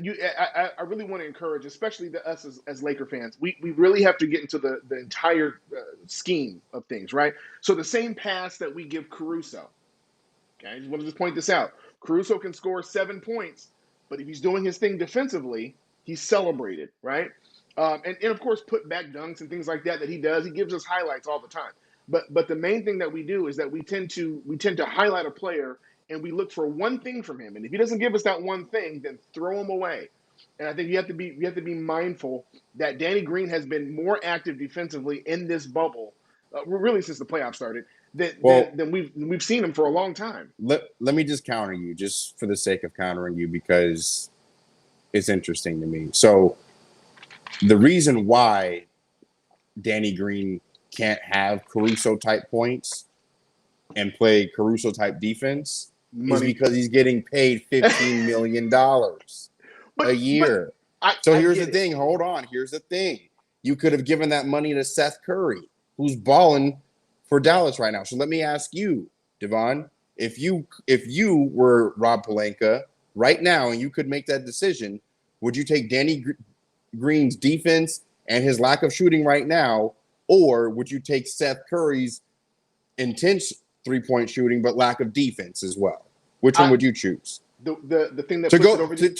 S1: I really want to encourage, especially us as Laker fans. We really have to get into the entire scheme of things, right? So the same pass that we give Caruso. Okay, I just want to point this out. Caruso can score 7 points, but if he's doing his thing defensively, he's celebrated, right? And of course, put back dunks and things like that he does. He gives us highlights all the time. But the main thing that we do is that we tend to highlight a player and we look for one thing from him. And if he doesn't give us that one thing, then throw him away. And I think you have to be mindful that Danny Green has been more active defensively in this bubble, really since the playoffs started, than we've seen him for a long time.
S2: Let me just counter you, just for the sake of countering you, because it's interesting to me. So the reason why Danny Green can't have Caruso-type points and play Caruso-type defense is because he's getting paid $15 million a year. So here's the thing. Hold on. Here's the thing. You could have given that money to Seth Curry, who's balling for Dallas right now. So let me ask you, Devon, if you were Rob Pelinka right now and you could make that decision, would you take Danny Green's defense and his lack of shooting right now, or would you take Seth Curry's intense 3-point shooting but lack of defense as well? Which one would you choose?
S1: The thing that
S2: to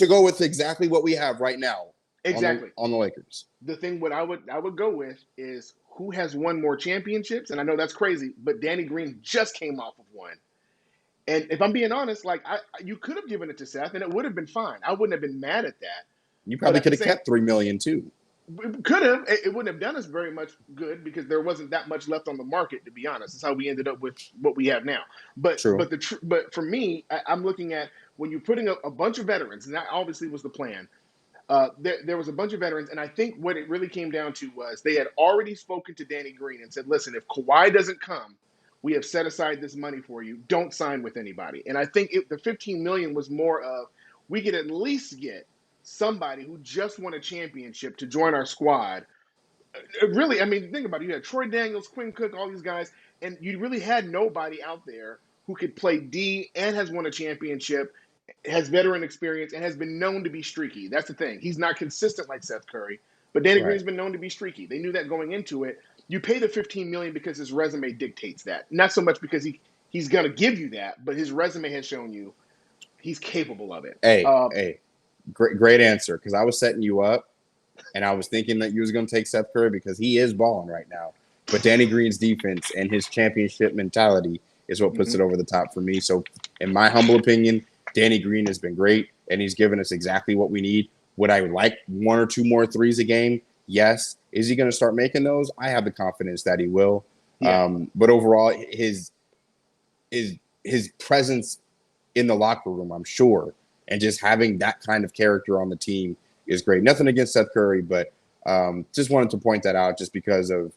S2: go with exactly what we have right now.
S1: Exactly
S2: on the Lakers.
S1: The thing what I would go with is who has won more championships, and I know that's crazy, but Danny Green just came off of one. And if I'm being honest, you could have given it to Seth, and it would have been fine. I wouldn't have been mad at that.
S2: You probably could have kept $3 million too.
S1: Could have. It wouldn't have done us very much good because there wasn't that much left on the market. To be honest, that's how we ended up with what we have now.
S2: True.
S1: But for me, I'm looking at when you're putting a bunch of veterans, and that obviously was the plan. There was a bunch of veterans, and I think what it really came down to was they had already spoken to Danny Green and said, "Listen, if Kawhi doesn't come, we have set aside this money for you. Don't sign with anybody." And I think the 15 million was more of we could at least get somebody who just won a championship to join our squad. Really, I mean, think about it. You had Troy Daniels, Quinn Cook, all these guys, and you really had nobody out there who could play D and has won a championship, has veteran experience, and has been known to be streaky. That's the thing. He's not consistent like Seth Curry, but Danny
S2: Right.
S1: Green's been known to be streaky. They knew that going into it. You pay the 15 million because his resume dictates that. Not so much because he's going to give you that, but his resume has shown you he's capable of it.
S2: Hey, great answer. Because I was setting you up, and I was thinking that you was going to take Seth Curry because he is balling right now. But Danny Green's defense and his championship mentality is what puts it over the top for me. So, in my humble opinion, Danny Green has been great, and he's given us exactly what we need. Would I like one or two more threes a game? Yes. Is he going to start making those? I have the confidence that he will.
S1: Yeah.
S2: But overall, his presence in the locker room, I'm sure, and just having that kind of character on the team is great. Nothing against Seth Curry, but just wanted to point that out just because of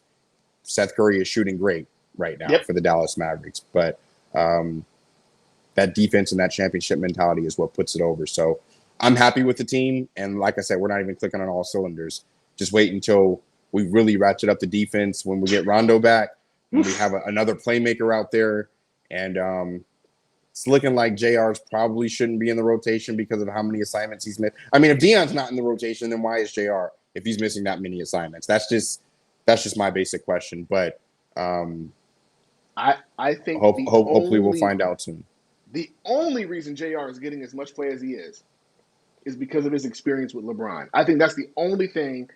S2: Seth Curry is shooting great right now for the Dallas Mavericks. But that defense and that championship mentality is what puts it over. So I'm happy with the team. And like I said, we're not even clicking on all cylinders. Just wait until we really ratchet up the defense when we get Rondo back, when we have another playmaker out there. And it's looking like JR's probably shouldn't be in the rotation because of how many assignments he's missed. I mean, if Dion's not in the rotation, then why is JR if he's missing that many assignments? That's just my basic question. But
S1: I think
S2: hopefully we'll find out soon.
S1: The only reason JR is getting as much play as he is because of his experience with LeBron. I think that's the only thing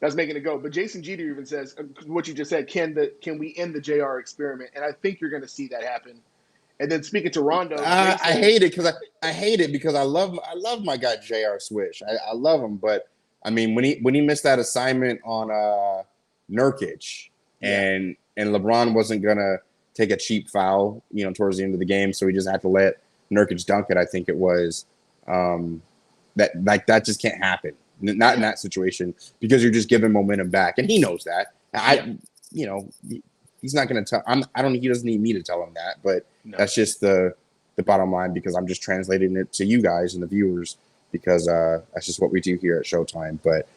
S1: that's making it go. But Jason Jeter even says what you just said. Can we end the JR experiment? And I think you're going to see that happen. And then speaking to Rondo,
S2: I hate it because I love my guy JR Swish. I love him, but I mean when he missed that assignment on Nurkic and LeBron wasn't gonna take a cheap foul, towards the end of the game, so he just had to let Nurkic dunk it. I think it was that just can't happen. Not in that situation because you're just giving momentum back, and he knows that. He's not going to tell. He doesn't need me to tell him that, but that's just the bottom line because I'm just translating it to you guys and the viewers because that's just what we do here at Showtime. But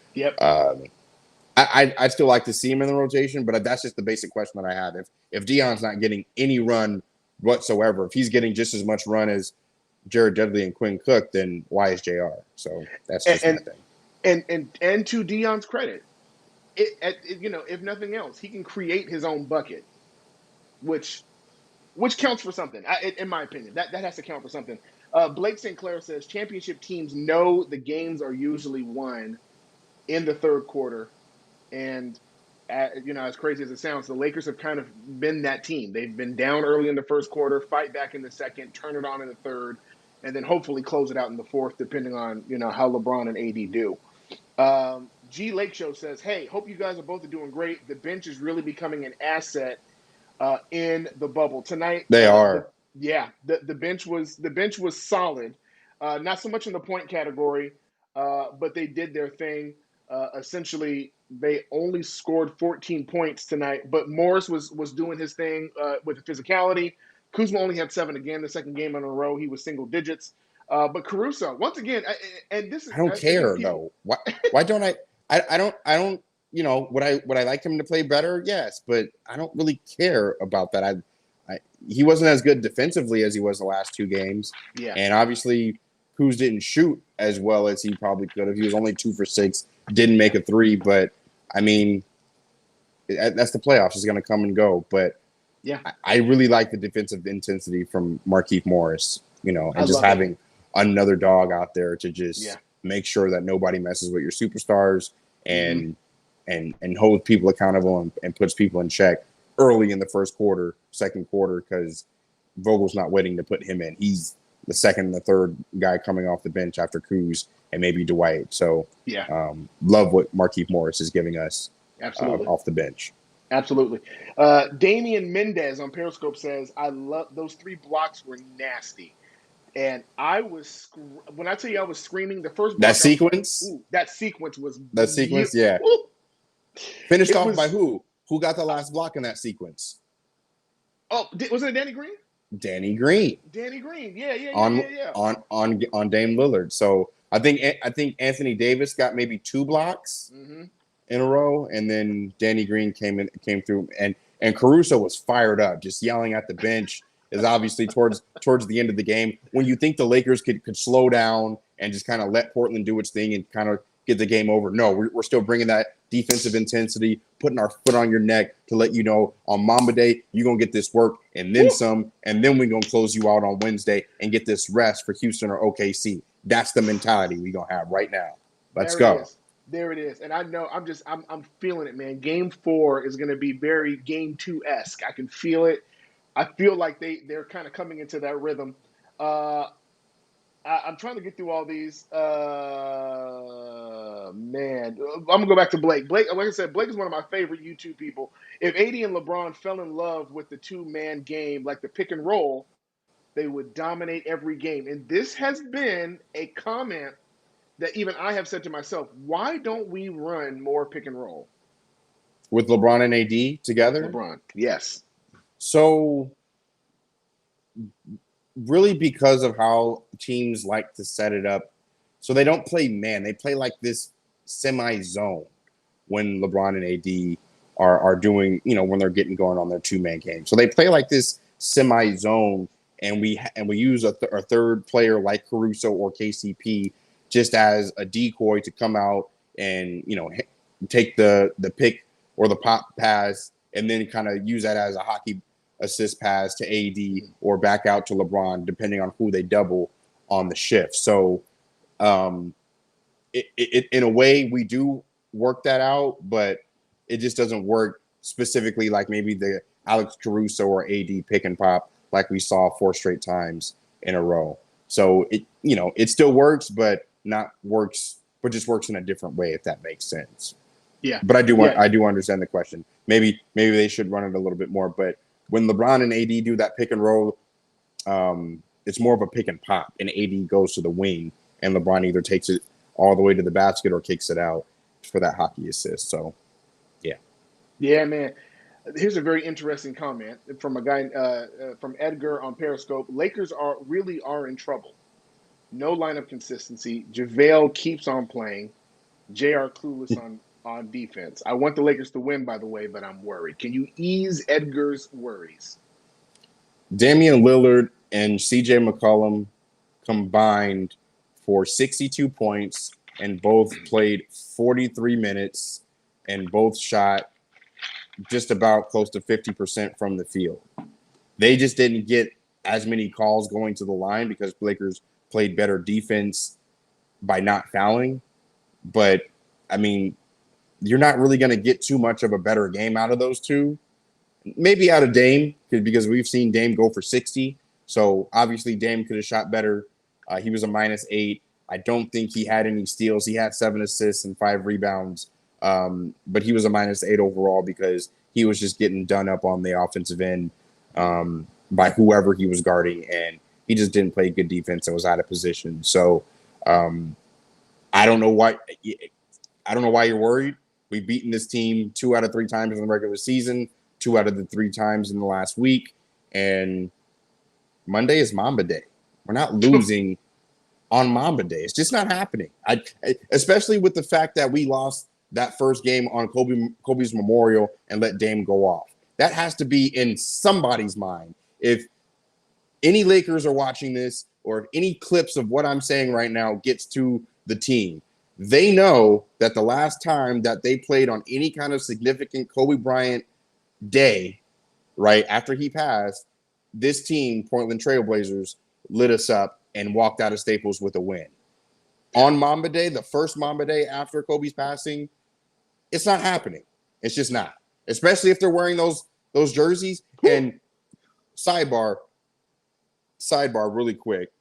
S2: I'd still like to see him in the rotation, but that's just the basic question that I have. If Dion's not getting any run whatsoever, if he's getting just as much run as Jared Dudley and Quinn Cook, then why is JR? So that's just my thing.
S1: And to Dion's credit, if nothing else, he can create his own bucket, which counts for something. In my opinion, that has to count for something. Blake St. Clair says championship teams know the games are usually won in the third quarter, and as crazy as it sounds, the Lakers have kind of been that team. They've been down early in the first quarter, fight back in the second, turn it on in the third, and then hopefully close it out in the fourth, depending on how LeBron and AD do. G Lake Show says, "Hey, hope you guys are both doing great. The bench is really becoming an asset in the bubble tonight."
S2: They are.
S1: The bench was solid. Not so much in the point category, but they did their thing. Essentially, they only scored 14 points tonight, but Morris was doing his thing with the physicality. Kuzma only had 7 again. The second game in a row, he was single digits. But Caruso, once again, and this is
S2: I don't care though. Why don't I? I don't. Would I like him to play better? Yes, but I don't really care about that. He wasn't as good defensively as he was the last 2 games.
S1: Yeah.
S2: And obviously, Kuz didn't shoot as well as he probably could have. He was only 2 for 6, didn't make a 3. But I mean, that's the playoffs. It's going to come and go. But
S1: yeah,
S2: I really like the defensive intensity from Markieff Morris. And just having another dog out there to just make sure that nobody messes with your superstars and holds people accountable and puts people in check early in the first quarter, second quarter, because Vogel's not waiting to put him in. He's the second and the third guy coming off the bench after Kuz and maybe Dwight. So love what Markieff Morris is giving us off the bench.
S1: Absolutely. Damian Mendez on Periscope says, I love those 3 blocks were nasty. And I was, when I tell you I was screaming, the first block.
S2: That sequence?
S1: That sequence was
S2: That sequence, yeah.
S1: Ooh.
S2: Finished off by who? Who got the last block in that sequence?
S1: Oh, wasn't it Danny Green?
S2: Danny Green.
S1: Danny Green, yeah.
S2: On Dame Lillard. So I think Anthony Davis got maybe 2 blocks in a row, and then Danny Green came through, and Caruso was fired up, just yelling at the bench. Is obviously towards the end of the game when you think the Lakers could slow down and just kind of let Portland do its thing and kind of get the game over. No, we're still bringing that defensive intensity, putting our foot on your neck to let you know on Mamba Day, you're going to get this work and then some, and then we're going to close you out on Wednesday and get this rest for Houston or OKC. That's the mentality we're going to have right now. Let's go.
S1: There it is. And I know I'm feeling it, man. Game 4 is going to be very Game 2-esque. I can feel it. I feel like they're kind of coming into that rhythm. I'm trying to get through all these. Man, I'm going to go back to Blake. Blake, like I said, Blake is one of my favorite YouTube people. If AD and LeBron fell in love with the 2-man game, like the pick and roll, they would dominate every game. And this has been a comment that even I have said to myself, why don't we run more pick and roll?
S2: With LeBron and AD together?
S1: LeBron, yes.
S2: So, really because of how teams like to set it up. So they don't play man. They play like this semi-zone when LeBron and AD are doing, when they're getting going on their 2-man game. So they play like this semi-zone, and we use a third player like Caruso or KCP just as a decoy to come out and, take the pick or the pop pass and then kind of use that as a hockey assist pass to AD or back out to LeBron, depending on who they double on the shift. So in a way, we do work that out, but it just doesn't work specifically like maybe the Alex Caruso or AD pick and pop like we saw 4 straight times in a row. So it still works, but just works in a different way, if that makes sense.
S1: Yeah.
S2: But I do understand the question. Maybe they should run it a little bit more, but when LeBron and AD do that pick and roll, it's more of a pick and pop, and AD goes to the wing, and LeBron either takes it all the way to the basket or kicks it out for that hockey assist. So, yeah.
S1: Yeah, man. Here's a very interesting comment from a guy from Edgar on Periscope. Lakers are in trouble. No lineup consistency. JaVale keeps on playing. JR clueless on defense. I want the Lakers to win, by the way, but I'm worried. Can you ease Edgar's worries?
S2: Damian Lillard and CJ McCollum combined for 62 points and both played 43 minutes and both shot just about close to 50% from the field. They just didn't get as many calls going to the line because Lakers played better defense by not fouling. But, I mean, you're not really going to get too much of a better game out of those two. Maybe out of Dame, because we've seen Dame go for 60. So, obviously, Dame could have shot better. He was a -8. I don't think he had any steals. He had 7 assists and 5 rebounds. But he was a -8 overall because he was just getting done up on the offensive end by whoever he was guarding. And he just didn't play good defense and was out of position. So, I don't know why you're worried. We've beaten this team 2 out of 3 times in the regular season, 2 out of the 3 times in the last week. And Monday is Mamba Day. We're not losing on Mamba Day. It's just not happening. Especially with the fact that we lost that first game on Kobe's memorial and let Dame go off. That has to be in somebody's mind. If any Lakers are watching this, or if any clips of what I'm saying right now gets to the team, they know that the last time that they played on any kind of significant Kobe Bryant day, right after he passed, this team, Portland Trailblazers, lit us up and walked out of Staples with a win. On Mamba Day, the first Mamba Day after Kobe's passing, it's not happening. It's just not. Especially if they're wearing those jerseys. And sidebar really quick.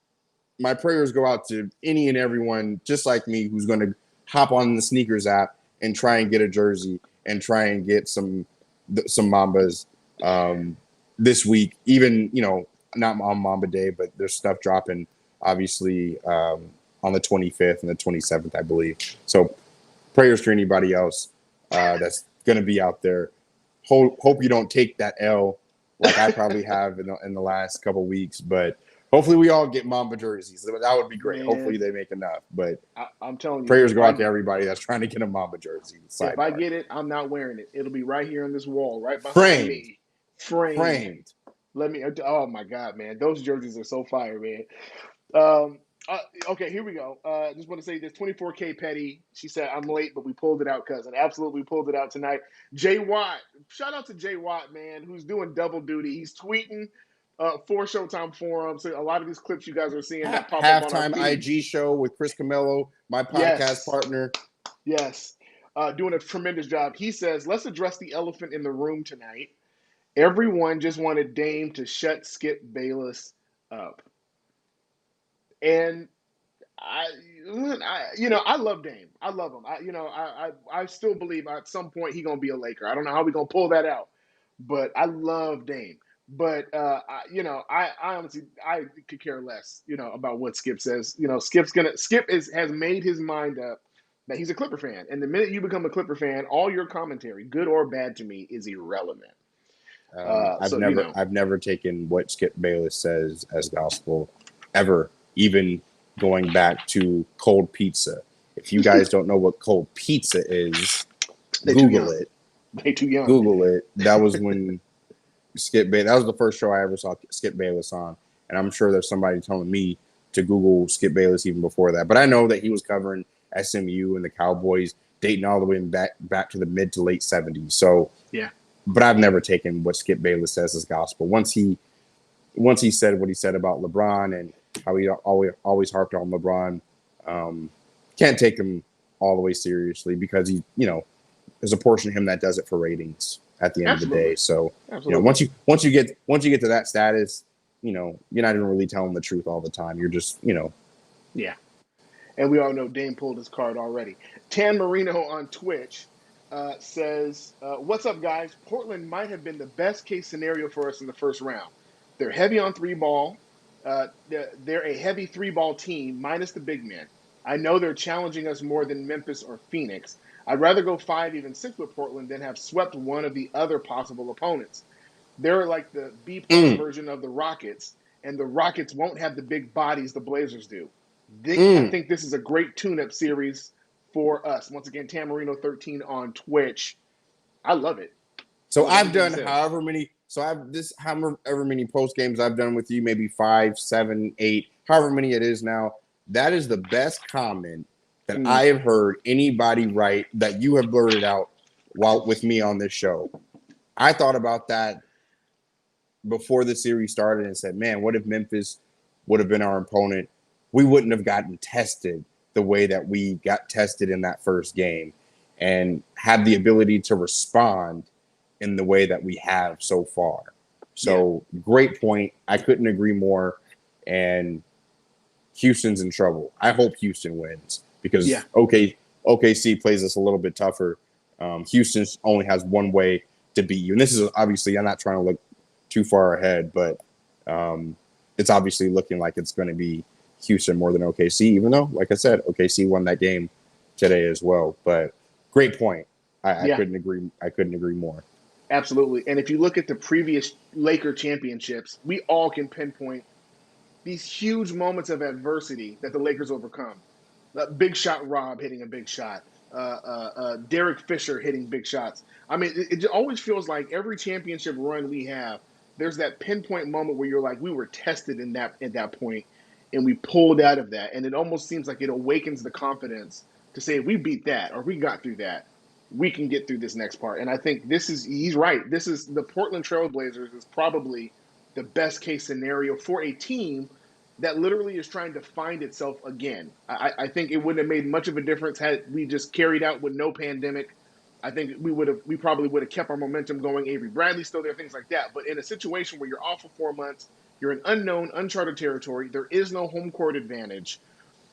S2: my prayers go out to any and everyone just like me who's going to hop on the sneakers app and try and get a jersey and try and get some Mambas this week. Even, not on Mamba Day, but there's stuff dropping obviously on the 25th and the 27th, I believe. So prayers for anybody else that's going to be out there. Hope you don't take that L like I probably have in the last couple weeks, but hopefully we all get Mamba jerseys. That would be great. Man. Hopefully they make enough. But
S1: I'm telling you,
S2: prayers go out to everybody that's trying to get a Mamba jersey.
S1: If I get it, I'm not wearing it. It'll be right here on this wall, right behind me. Framed. Let me. Oh my God, man, those jerseys are so fire, man. Okay, here we go. Just want to say this: 24K Petty. She said I'm late, but we pulled it out, cousin. Absolutely pulled it out tonight. Jay Watt. Shout out to Jay Watt, man, who's doing double duty. He's tweeting for Showtime Forum. So a lot of these clips you guys are seeing that pop up on our feed.
S2: IG show with Chris Camello, my podcast partner.
S1: Yes, doing a tremendous job. He says, let's address the elephant in the room tonight. Everyone just wanted Dame to shut Skip Bayless up. And I love Dame. I love him. I still believe at some point he's gonna be a Laker. I don't know how we're gonna pull that out, but I love Dame. But I honestly could care less, about what Skip says. Skip has made his mind up that he's a Clipper fan, and the minute you become a Clipper fan, all your commentary, good or bad to me, is irrelevant.
S2: I've never taken what Skip Bayless says as gospel ever, even going back to cold pizza. If you guys don't know what cold pizza is, Google it.
S1: They too young.
S2: Google it. That was when that was the first show I ever saw Skip Bayless on, and I'm sure there's somebody telling me to Google Skip Bayless even before that. But I know that he was covering SMU and the Cowboys, dating all the way back to the mid to late 70s. So
S1: yeah.
S2: But I've never taken what Skip Bayless says as gospel. Once he said what he said about LeBron and how he always harped on LeBron, can't take him all the way seriously because there's a portion of him that does it for ratings at the end of the day. So once you get to that status, you're not even really telling the truth all the time. You're just
S1: yeah. And we all know Dame pulled his card already. Tan Marino on Twitch says, what's up, guys? Portland might have been the best case scenario for us in the first round. They're heavy on three ball. They're a heavy three ball team minus the big men. I know they're challenging us more than Memphis or Phoenix. I'd rather go 5, even 6 with Portland than have swept one of the other possible opponents. They're like the B+ version of the Rockets, and the Rockets won't have the big bodies the Blazers do. I think this is a great tune-up series for us. Once again, Tamarino 13 on Twitch. I love it.
S2: So I've done however many post games I've done with you, maybe 5, 7, 8, however many it is now. That is the best comment that I have heard anybody write that you have blurted out while with me on this show. I thought about that before the series started and said, man, what if Memphis would have been our opponent? We wouldn't have gotten tested the way that we got tested in that first game and had the ability to respond in the way that we have so far. So Great point. I couldn't agree more. And Houston's in trouble. I hope Houston wins because OKC plays us a little bit tougher. Houston only has one way to beat you. And this is obviously, I'm not trying to look too far ahead, but it's obviously looking like it's going to be Houston more than OKC, even though, like I said, OKC won that game today as well. But great point. I couldn't agree more.
S1: Absolutely. And if you look at the previous Laker championships, we all can pinpoint these huge moments of adversity that the Lakers overcome. Big shot Rob hitting a big shot. Derek Fisher hitting big shots. I mean, it always feels like every championship run we have, there's that pinpoint moment where you're like, we were tested at that point, and we pulled out of that. And it almost seems like it awakens the confidence to say, if we beat that or we got through that, we can get through this next part. And I think he's right. This is the Portland Trailblazers is probably the best case scenario for a team that literally is trying to find itself again. I think it wouldn't have made much of a difference had we just carried out with no pandemic. I think we probably would have kept our momentum going. Avery Bradley still there, things like that. But in a situation where you're off for 4 months, You're an unknown, uncharted territory. There is no home court advantage.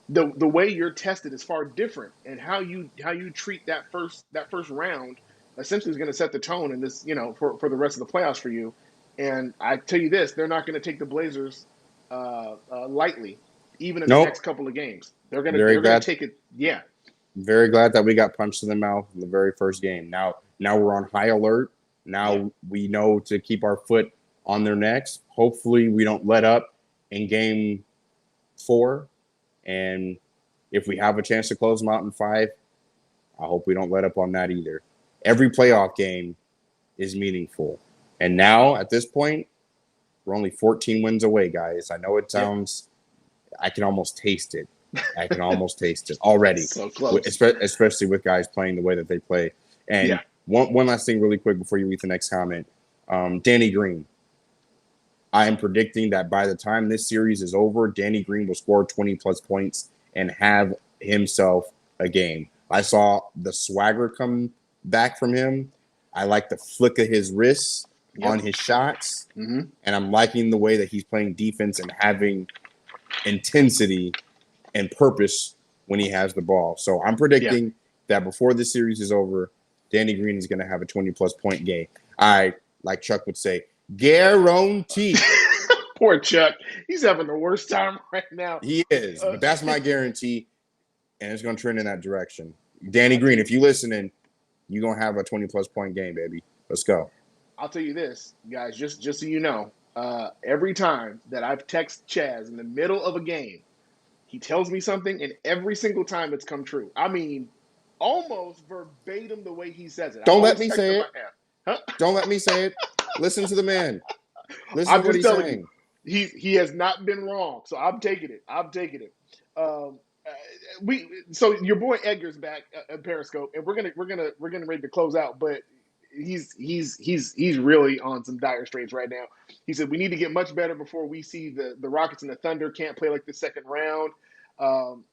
S1: The way you're tested is far different, and how you treat that first round essentially is going to set the tone in this, for the rest of the playoffs for you. And I tell you this, they're not going to take the Blazers lightly, even in the
S2: Nope.
S1: next couple of games. They're gonna
S2: Very
S1: they're gonna
S2: glad.
S1: take it. Yeah,
S2: Very glad that we got punched in the mouth in the very first game. Now we're on high alert.
S1: yeah.
S2: Now we know to keep our foot on their necks. Hopefully we don't let up in game 4. And if we have a chance to close them out in 5, I hope we don't let up on that either. Every playoff game is meaningful. And now at this point, we're only 14 wins away, guys. I know it sounds, I can almost taste it. I can almost taste it already,
S1: So close.
S2: especially with guys playing the way that they play. And
S1: Yeah.
S2: one last thing really quick before you read the next comment. Danny Green. I am predicting that by the time this series is over, Danny Green will score 20-plus points and have himself a game. I saw the swagger come back from him. I like the flick of his wrists on his shots.
S1: Mm-hmm.
S2: And I'm liking the way that he's playing defense and having intensity and purpose when he has the ball. So I'm predicting that before this series is over, Danny Green is going to have a 20-plus point game. I, like Chuck would say, guarantee.
S1: Poor Chuck. He's having the worst time right now.
S2: He is, but that's my guarantee, and it's going to trend in that direction. Danny Green, if you listening, you're going to have a 20-plus point game, baby. Let's go.
S1: I'll tell you this, guys, just so you know, every time that I've texted Chaz in the middle of a game, he tells me something, and every single time it's come true. I mean, almost verbatim the way he says it.
S2: Don't let me say it.
S1: Huh?
S2: Don't let me say it. Listen to the man. Listen
S1: I'm
S2: to what
S1: just
S2: he's
S1: telling
S2: saying.
S1: you, he has not been wrong. So I'm taking it. So your boy Edgar's back at Periscope, and we're gonna ready to close out, but he's really on some dire straits right now. He said we need to get much better before we see the Rockets and the Thunder can't play like the second round.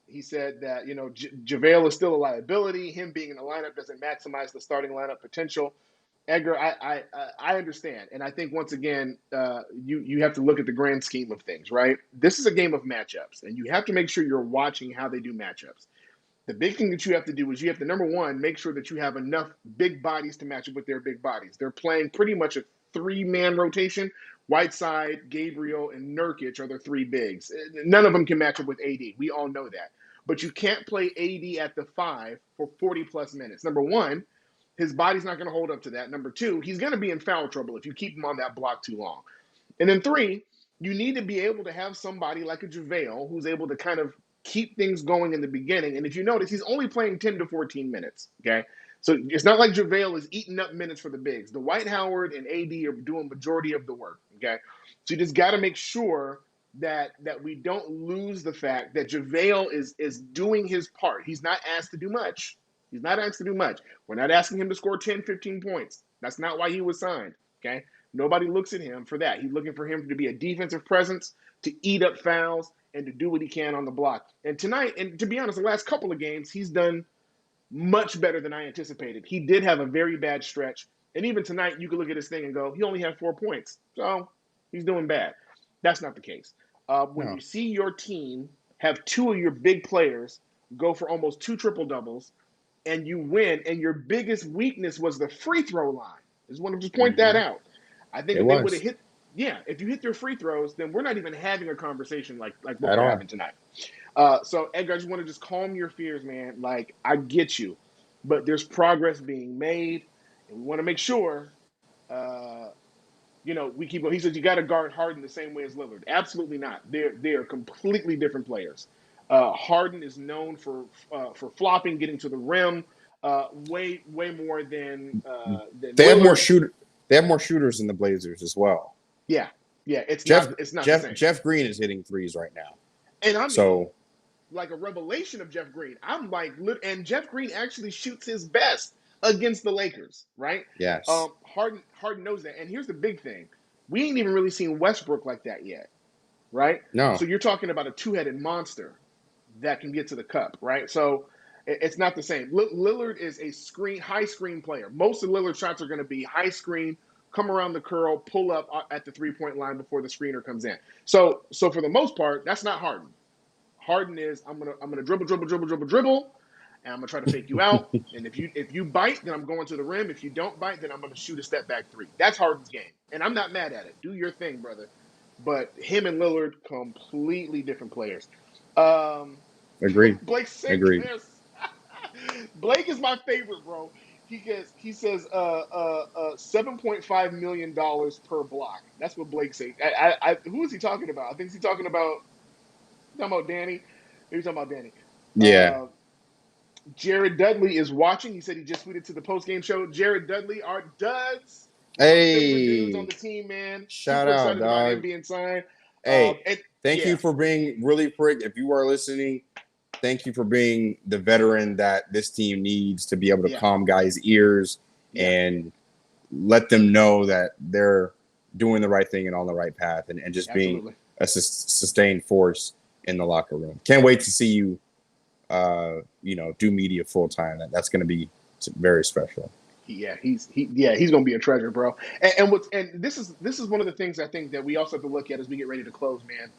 S1: He said that JaVale is still a liability. Him being in the lineup doesn't maximize the starting lineup potential. Edgar, I understand, and I think once again, you have to look at the grand scheme of things, right? This is a game of matchups, and you have to make sure you're watching how they do matchups. The big thing that you have to do is you have to, number one, make sure that you have enough big bodies to match up with their big bodies. They're playing pretty much a 3-man rotation. Whiteside, Gabriel, and Nurkic are their 3 bigs. None of them can match up with AD. We all know that. But you can't play AD at the 5 for 40-plus minutes. Number one, his body's not going to hold up to that. Number two, he's going to be in foul trouble if you keep him on that block too long. And then 3, you need to be able to have somebody like a JaVale who's able to kind of keep things going in the beginning. And if you notice, he's only playing 10 to 14 minutes, okay? So it's not like JaVale is eating up minutes for the bigs. Dwight Howard and AD are doing majority of the work, okay? So you just got to make sure that we don't lose the fact that JaVale is doing his part. He's not asked to do much. He's not asked to do much. We're not asking him to score 10, 15 points. That's not why he was signed, okay? Nobody looks at him for that. He's looking for him to be a defensive presence, to eat up fouls, and to do what he can on the block. And tonight, and to be honest, the last couple of games, he's done much better than I anticipated. He did have a very bad stretch. And even tonight, you could look at his thing and go, he only had 4 points. So he's doing bad. That's not the case. When you see your team have 2 of your big players go for almost 2 triple-doubles, and you win, and your biggest weakness was the free throw line. I just want to just point that out. I think if they would have hit, if you hit their free throws, then we're not even having a conversation like what we're having tonight. So Edgar, I just want to just calm your fears, man. Like, I get you, but there's progress being made, and we want to make sure, we keep going. He says you got to guard Harden the same way as Lillard. Absolutely not. They are completely different players. Harden is known for flopping, getting to the rim, way more than
S2: they have
S1: Lillard.
S2: They have more shooters than the Blazers as well.
S1: Yeah. It's not the same.
S2: Jeff Green is hitting threes right now,
S1: and I mean, like a revelation of Jeff Green. I'm like, and Jeff Green actually shoots his best against the Lakers, right?
S2: Yes.
S1: Harden knows that, and here's the big thing: we ain't even really seen Westbrook like that yet, right?
S2: No.
S1: So you're talking about a 2-headed monster that can get to the cup, right? So it's not the same. Lillard is a high screen player. Most of Lillard's shots are going to be high screen, come around the curl, pull up at the 3-point line before the screener comes in. So for the most part, that's not Harden. Harden is I'm gonna dribble, and I'm gonna try to fake you out. And if you bite, then I'm going to the rim. If you don't bite, then I'm gonna shoot a step back three. That's Harden's game, and I'm not mad at it. Do your thing, brother. But him and Lillard, completely different players. Um,
S2: Agreed.
S1: Blake
S2: Agreed.
S1: Sinclair. Blake is my favorite, bro. He says $7.5 million per block. That's what Blake says. Who is he talking about? I think he's talking about Danny. Maybe talking about Danny.
S2: Yeah.
S1: Jared Dudley is watching. He said he just tweeted to the post game show. Jared Dudley, our duds, one of my favorite dudes on the team, man.
S2: Shout
S1: Super
S2: out,
S1: excited about him
S2: dog.
S1: being signed.
S2: Hey, thank you for being really quick. If you are listening, thank you for being the veteran that this team needs to be able to calm guys' ears and let them know that they're doing the right thing and on the right path, and just being a sustained force in the locker room. Can't wait to see you, do media full time. That's going to be very special.
S1: Yeah, he's gonna be a treasure, bro. And this is one of the things I think that we also have to look at as we get ready to close, man.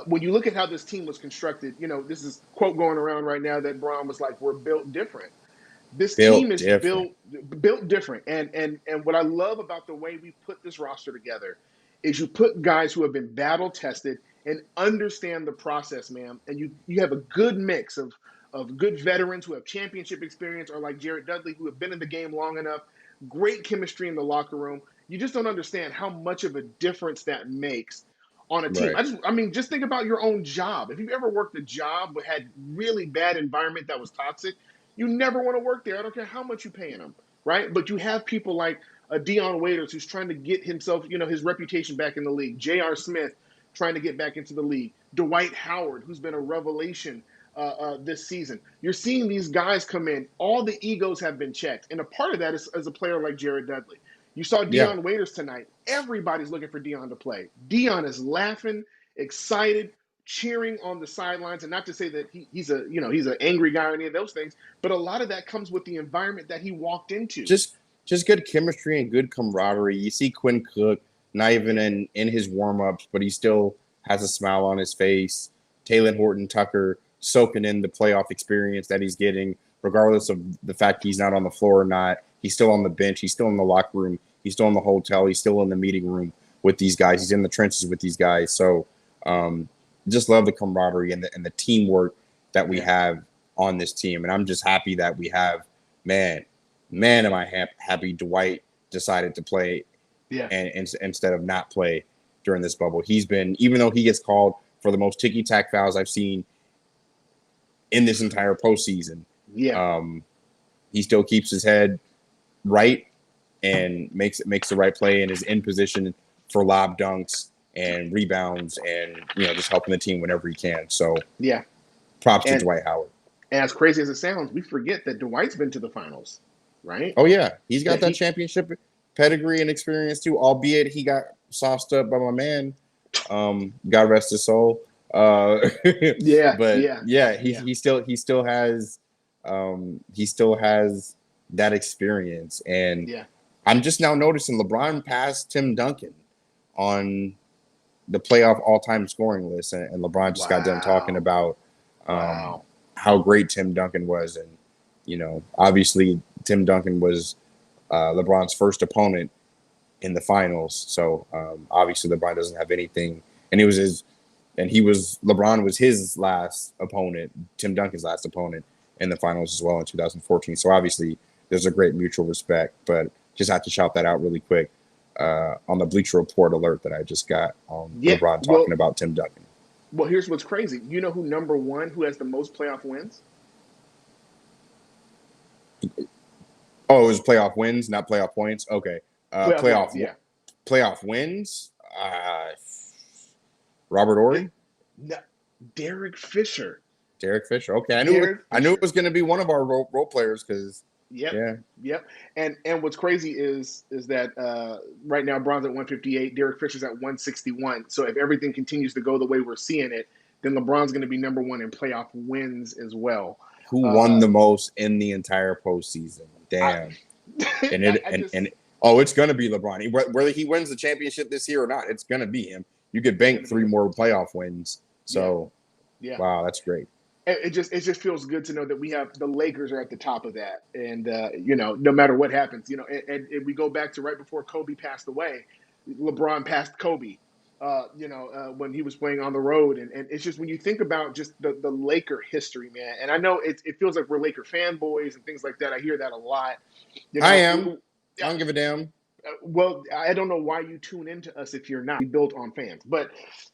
S1: When you look at how this team was constructed, this is quote going around right now that Bron was like, "We're built different." This team is built different, and what I love about the way we put this roster together is you put guys who have been battle tested and understand the process, man. And you have a good mix of good veterans who have championship experience, or like Jared Dudley, who have been in the game long enough. Great chemistry in the locker room. You just don't understand how much of a difference that makes on a team.
S2: Right.
S1: Just think about your own job. If you've ever worked a job that had really bad environment that was toxic, you never want to work there. I don't care how much you're paying them, right? But you have people like Dion Waiters, who's trying to get himself, his reputation back in the league. J.R. Smith trying to get back into the league. Dwight Howard, who's been a revelation this season. You're seeing these guys come in. All the egos have been checked. And a part of that is a player like Jared Dudley. You saw Dion Waiters tonight. Everybody's looking for Dion to play. Dion is laughing, excited, cheering on the sidelines. And not to say that he's an angry guy or any of those things, but a lot of that comes with the environment that he walked into.
S2: Just good chemistry and good camaraderie. You see Quinn Cook not even in his warm-ups, but he still has a smile on his face. Talen Horton-Tucker soaking in the playoff experience that he's getting, regardless of the fact he's not on the floor or not. He's still on the bench. He's still in the locker room. He's still in the hotel. He's still in the meeting room with these guys. He's in the trenches with these guys. So just love the camaraderie and the teamwork that we have on this team. And I'm just happy that we have, man, am I happy Dwight decided to play and instead of not play during this bubble. He's been, even though he gets called for the most ticky-tack fouls I've seen in this entire postseason, he still keeps his head right and makes the right play and is in position for lob dunks and rebounds and just helping the team whenever he can. So props to Dwight Howard.
S1: And as crazy as it sounds, we forget that Dwight's been to the finals, right?
S2: Oh yeah, he's got that championship pedigree and experience too. Albeit he got sauced up by my man. God rest his soul. He still has that experience, and I'm just now noticing LeBron passed Tim Duncan on the playoff all-time scoring list, and LeBron just got done talking about how great Tim Duncan was, and obviously Tim Duncan was LeBron's first opponent in the finals, so obviously LeBron doesn't have anything, and LeBron was his last opponent, Tim Duncan's last opponent in the finals as well in 2014. So obviously there's a great mutual respect, but just have to shout that out really quick on the Bleacher Report alert that I just got on LeBron talking about Tim Duncan.
S1: Well, here's what's crazy. You know who number one, who has the most playoff wins?
S2: Oh, it was playoff wins, not playoff points. Okay. Playoff wins. Robert Ory?
S1: No, Derek Fisher.
S2: Derek Fisher. Okay, I knew it was going to be one of our role players because.
S1: Yep. And what's crazy is that right now Bron's at 158, Derek Fisher's at 161. So if everything continues to go the way we're seeing it, then LeBron's going to be number one in playoff wins as well.
S2: Who won the most in the entire postseason? Damn. Oh, it's going to be LeBron. Whether he wins the championship this year or not, it's going to be him. You could bank 3 more playoff wins. So,
S1: Yeah.
S2: wow, that's great.
S1: It just feels good to know that we have the Lakers are at the top of that, and no matter what happens, and we go back to right before Kobe passed away, LeBron passed Kobe, when he was playing on the road, and it's just when you think about just the Laker history, man, and I know it feels like we're Laker fanboys and things like that. I hear that a lot.
S2: I am. I don't give a damn.
S1: Well, I don't know why you tune into us if you're not. We built on fans, but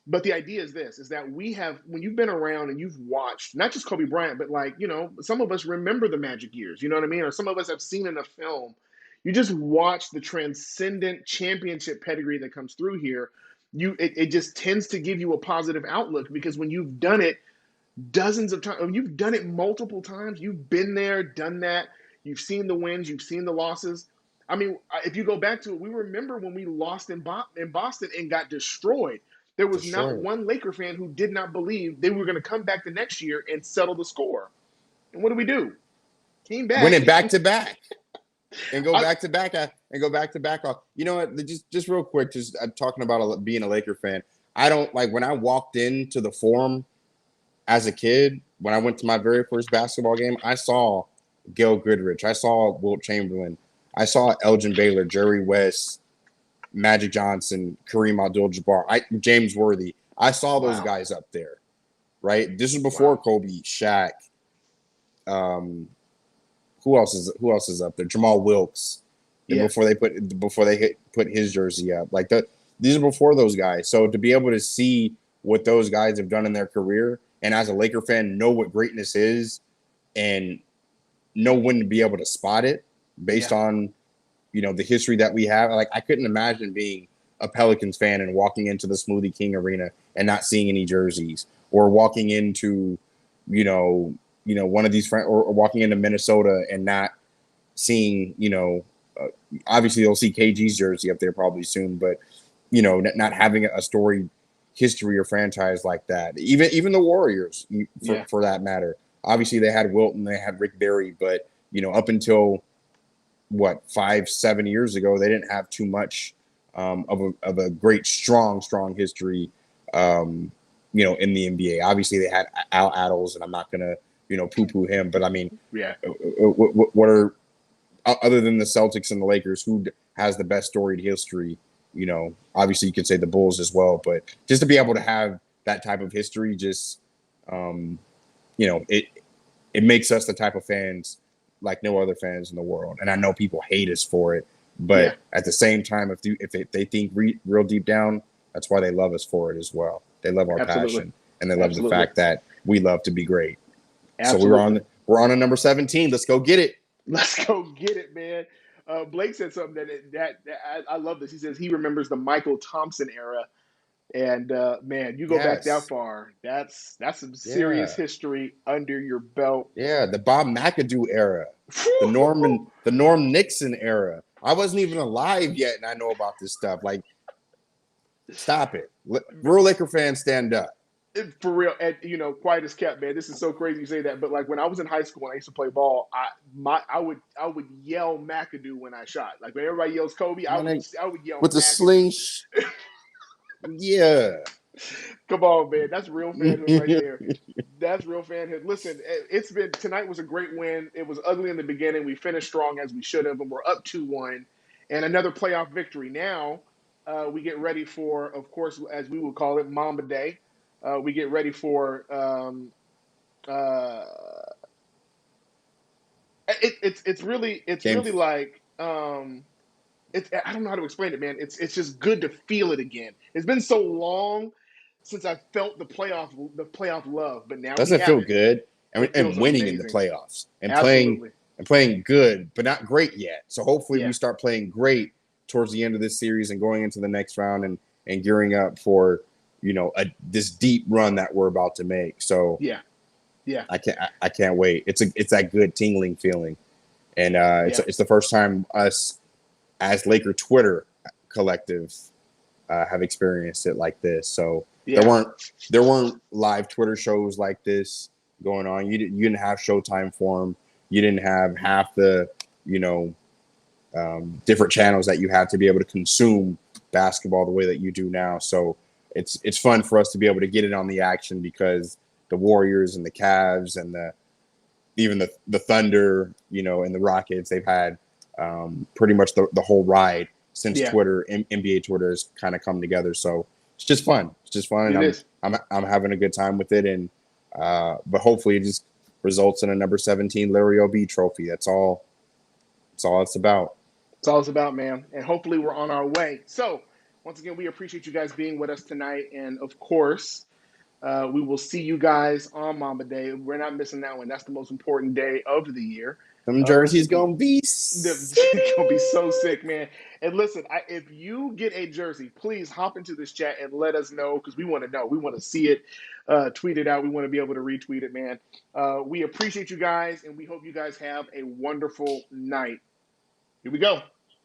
S1: the idea is this: is that we have, when you've been around and you've watched not just Kobe Bryant, but some of us remember the Magic years. You know what I mean? Or some of us have seen in a film. You just watch the transcendent championship pedigree that comes through here. It just tends to give you a positive outlook because when you've done it dozens of times, you've done it multiple times. You've been there, done that. You've seen the wins, you've seen the losses. I mean, if you go back to it, we remember when we lost in Boston and got destroyed. There was not one Laker fan who did not believe they were going to come back the next year and settle the score. And what do? Came back,
S2: win it back to back, and go back to back, and go back to back. You know what? Just real quick, just talking about being a Laker fan. I don't like when I walked into the Forum as a kid. When I went to my very first basketball game, I saw Gail Goodrich, I saw Wilt Chamberlain, I saw Elgin Baylor, Jerry West, Magic Johnson, Kareem Abdul-Jabbar, James Worthy. I saw those guys up there, right? This was before Kobe, Shaq. Who else is up there? Jamal Wilkes. Yeah. Before they put his jersey up, these are before those guys. So to be able to see what those guys have done in their career, and as a Laker fan, know what greatness is, and know when to be able to spot it based on, the history that we have. Like, I couldn't imagine being a Pelicans fan and walking into the Smoothie King Arena and not seeing any jerseys, or walking into, one of these friends, or walking into Minnesota and not seeing, obviously they'll see KG's jersey up there probably soon, but, not having a storied history or franchise like that. Even the Warriors, for that matter. Obviously, they had Wilton, they had Rick Barry, but up until 5-7 years ago, they didn't have too much of a great strong history, in the NBA. Obviously, they had Al Attles, and I'm not gonna poo-poo him, but I mean, what are, other than the Celtics and the Lakers, who has the best storied history? Obviously, you could say the Bulls as well, but just to be able to have that type of history, just it makes us the type of fans like no other fans in the world. And I know people hate us for it, but at the same time, if they think real deep down, that's why they love us for it as well. They love our passion, and they love the fact that we love to be great.
S1: Absolutely.
S2: So we're on a number 17. Let's go get it.
S1: Let's go get it, man. Blake said something that I love this. He says he remembers the Michael Thompson era. And man, you go back that far. That's some serious history under your belt.
S2: Yeah, the Bob McAdoo era, the Norm Nixon era. I wasn't even alive yet, and I know about this stuff. Like, stop it, real Laker fans, stand up.
S1: For real, and quiet as kept, man. This is so crazy you say that, but like when I was in high school and I used to play ball, I would yell McAdoo when I shot. Like when everybody yells Kobe, I would yell
S2: with
S1: McAdoo.
S2: The sling. Yeah.
S1: Come on, man. That's real fanhood right there. That's real fanhood. Listen, tonight was a great win. It was ugly in the beginning. We finished strong as we should have, and we're up 2-1, and another playoff victory. Now we get ready for, of course, as we would call it, Mamba Day. We get ready for it's really like I don't know how to explain it, man. It's just good to feel it again. It's been so long since I felt the playoff love, but now
S2: doesn't it feel good? And winning amazing in the playoffs and playing good, but not great yet. So hopefully we start playing great towards the end of this series and going into the next round and gearing up for this deep run that we're about to make. So I can't wait. It's that good tingling feeling, and it's the first time us as Laker Twitter collective have experienced it like this. So there weren't live Twitter shows like this going on. You didn't have Showtime for them. You didn't have half the different channels that you have to be able to consume basketball the way that you do now. So it's fun for us to be able to get in on the action because the Warriors and the Cavs and even the Thunder, and the Rockets, they've had pretty much the whole ride since
S1: Yeah,
S2: Twitter, NBA Twitter has kind of come together. So it's just fun. It's just fun,
S1: it
S2: and
S1: is.
S2: I'm having a good time with it. And but hopefully it just results in a number 17 Larry O'B trophy. That's all. That's all it's about.
S1: It's all it's about, man. And hopefully we're on our way. So, once again, we appreciate you guys being with us tonight. And of course, we will see you guys on Mamba Day. We're not missing that one. That's the most important day of the year.
S2: Them
S1: Once
S2: jerseys
S1: again,
S2: gonna be
S1: it's gonna be so
S2: sick.
S1: sick, man. And listen, if you get a jersey, please hop into this chat and let us know because we want to know. We want to see it, tweet it out. We want to be able to retweet it, man. We appreciate you guys, and we hope you guys have a wonderful night. Here we go.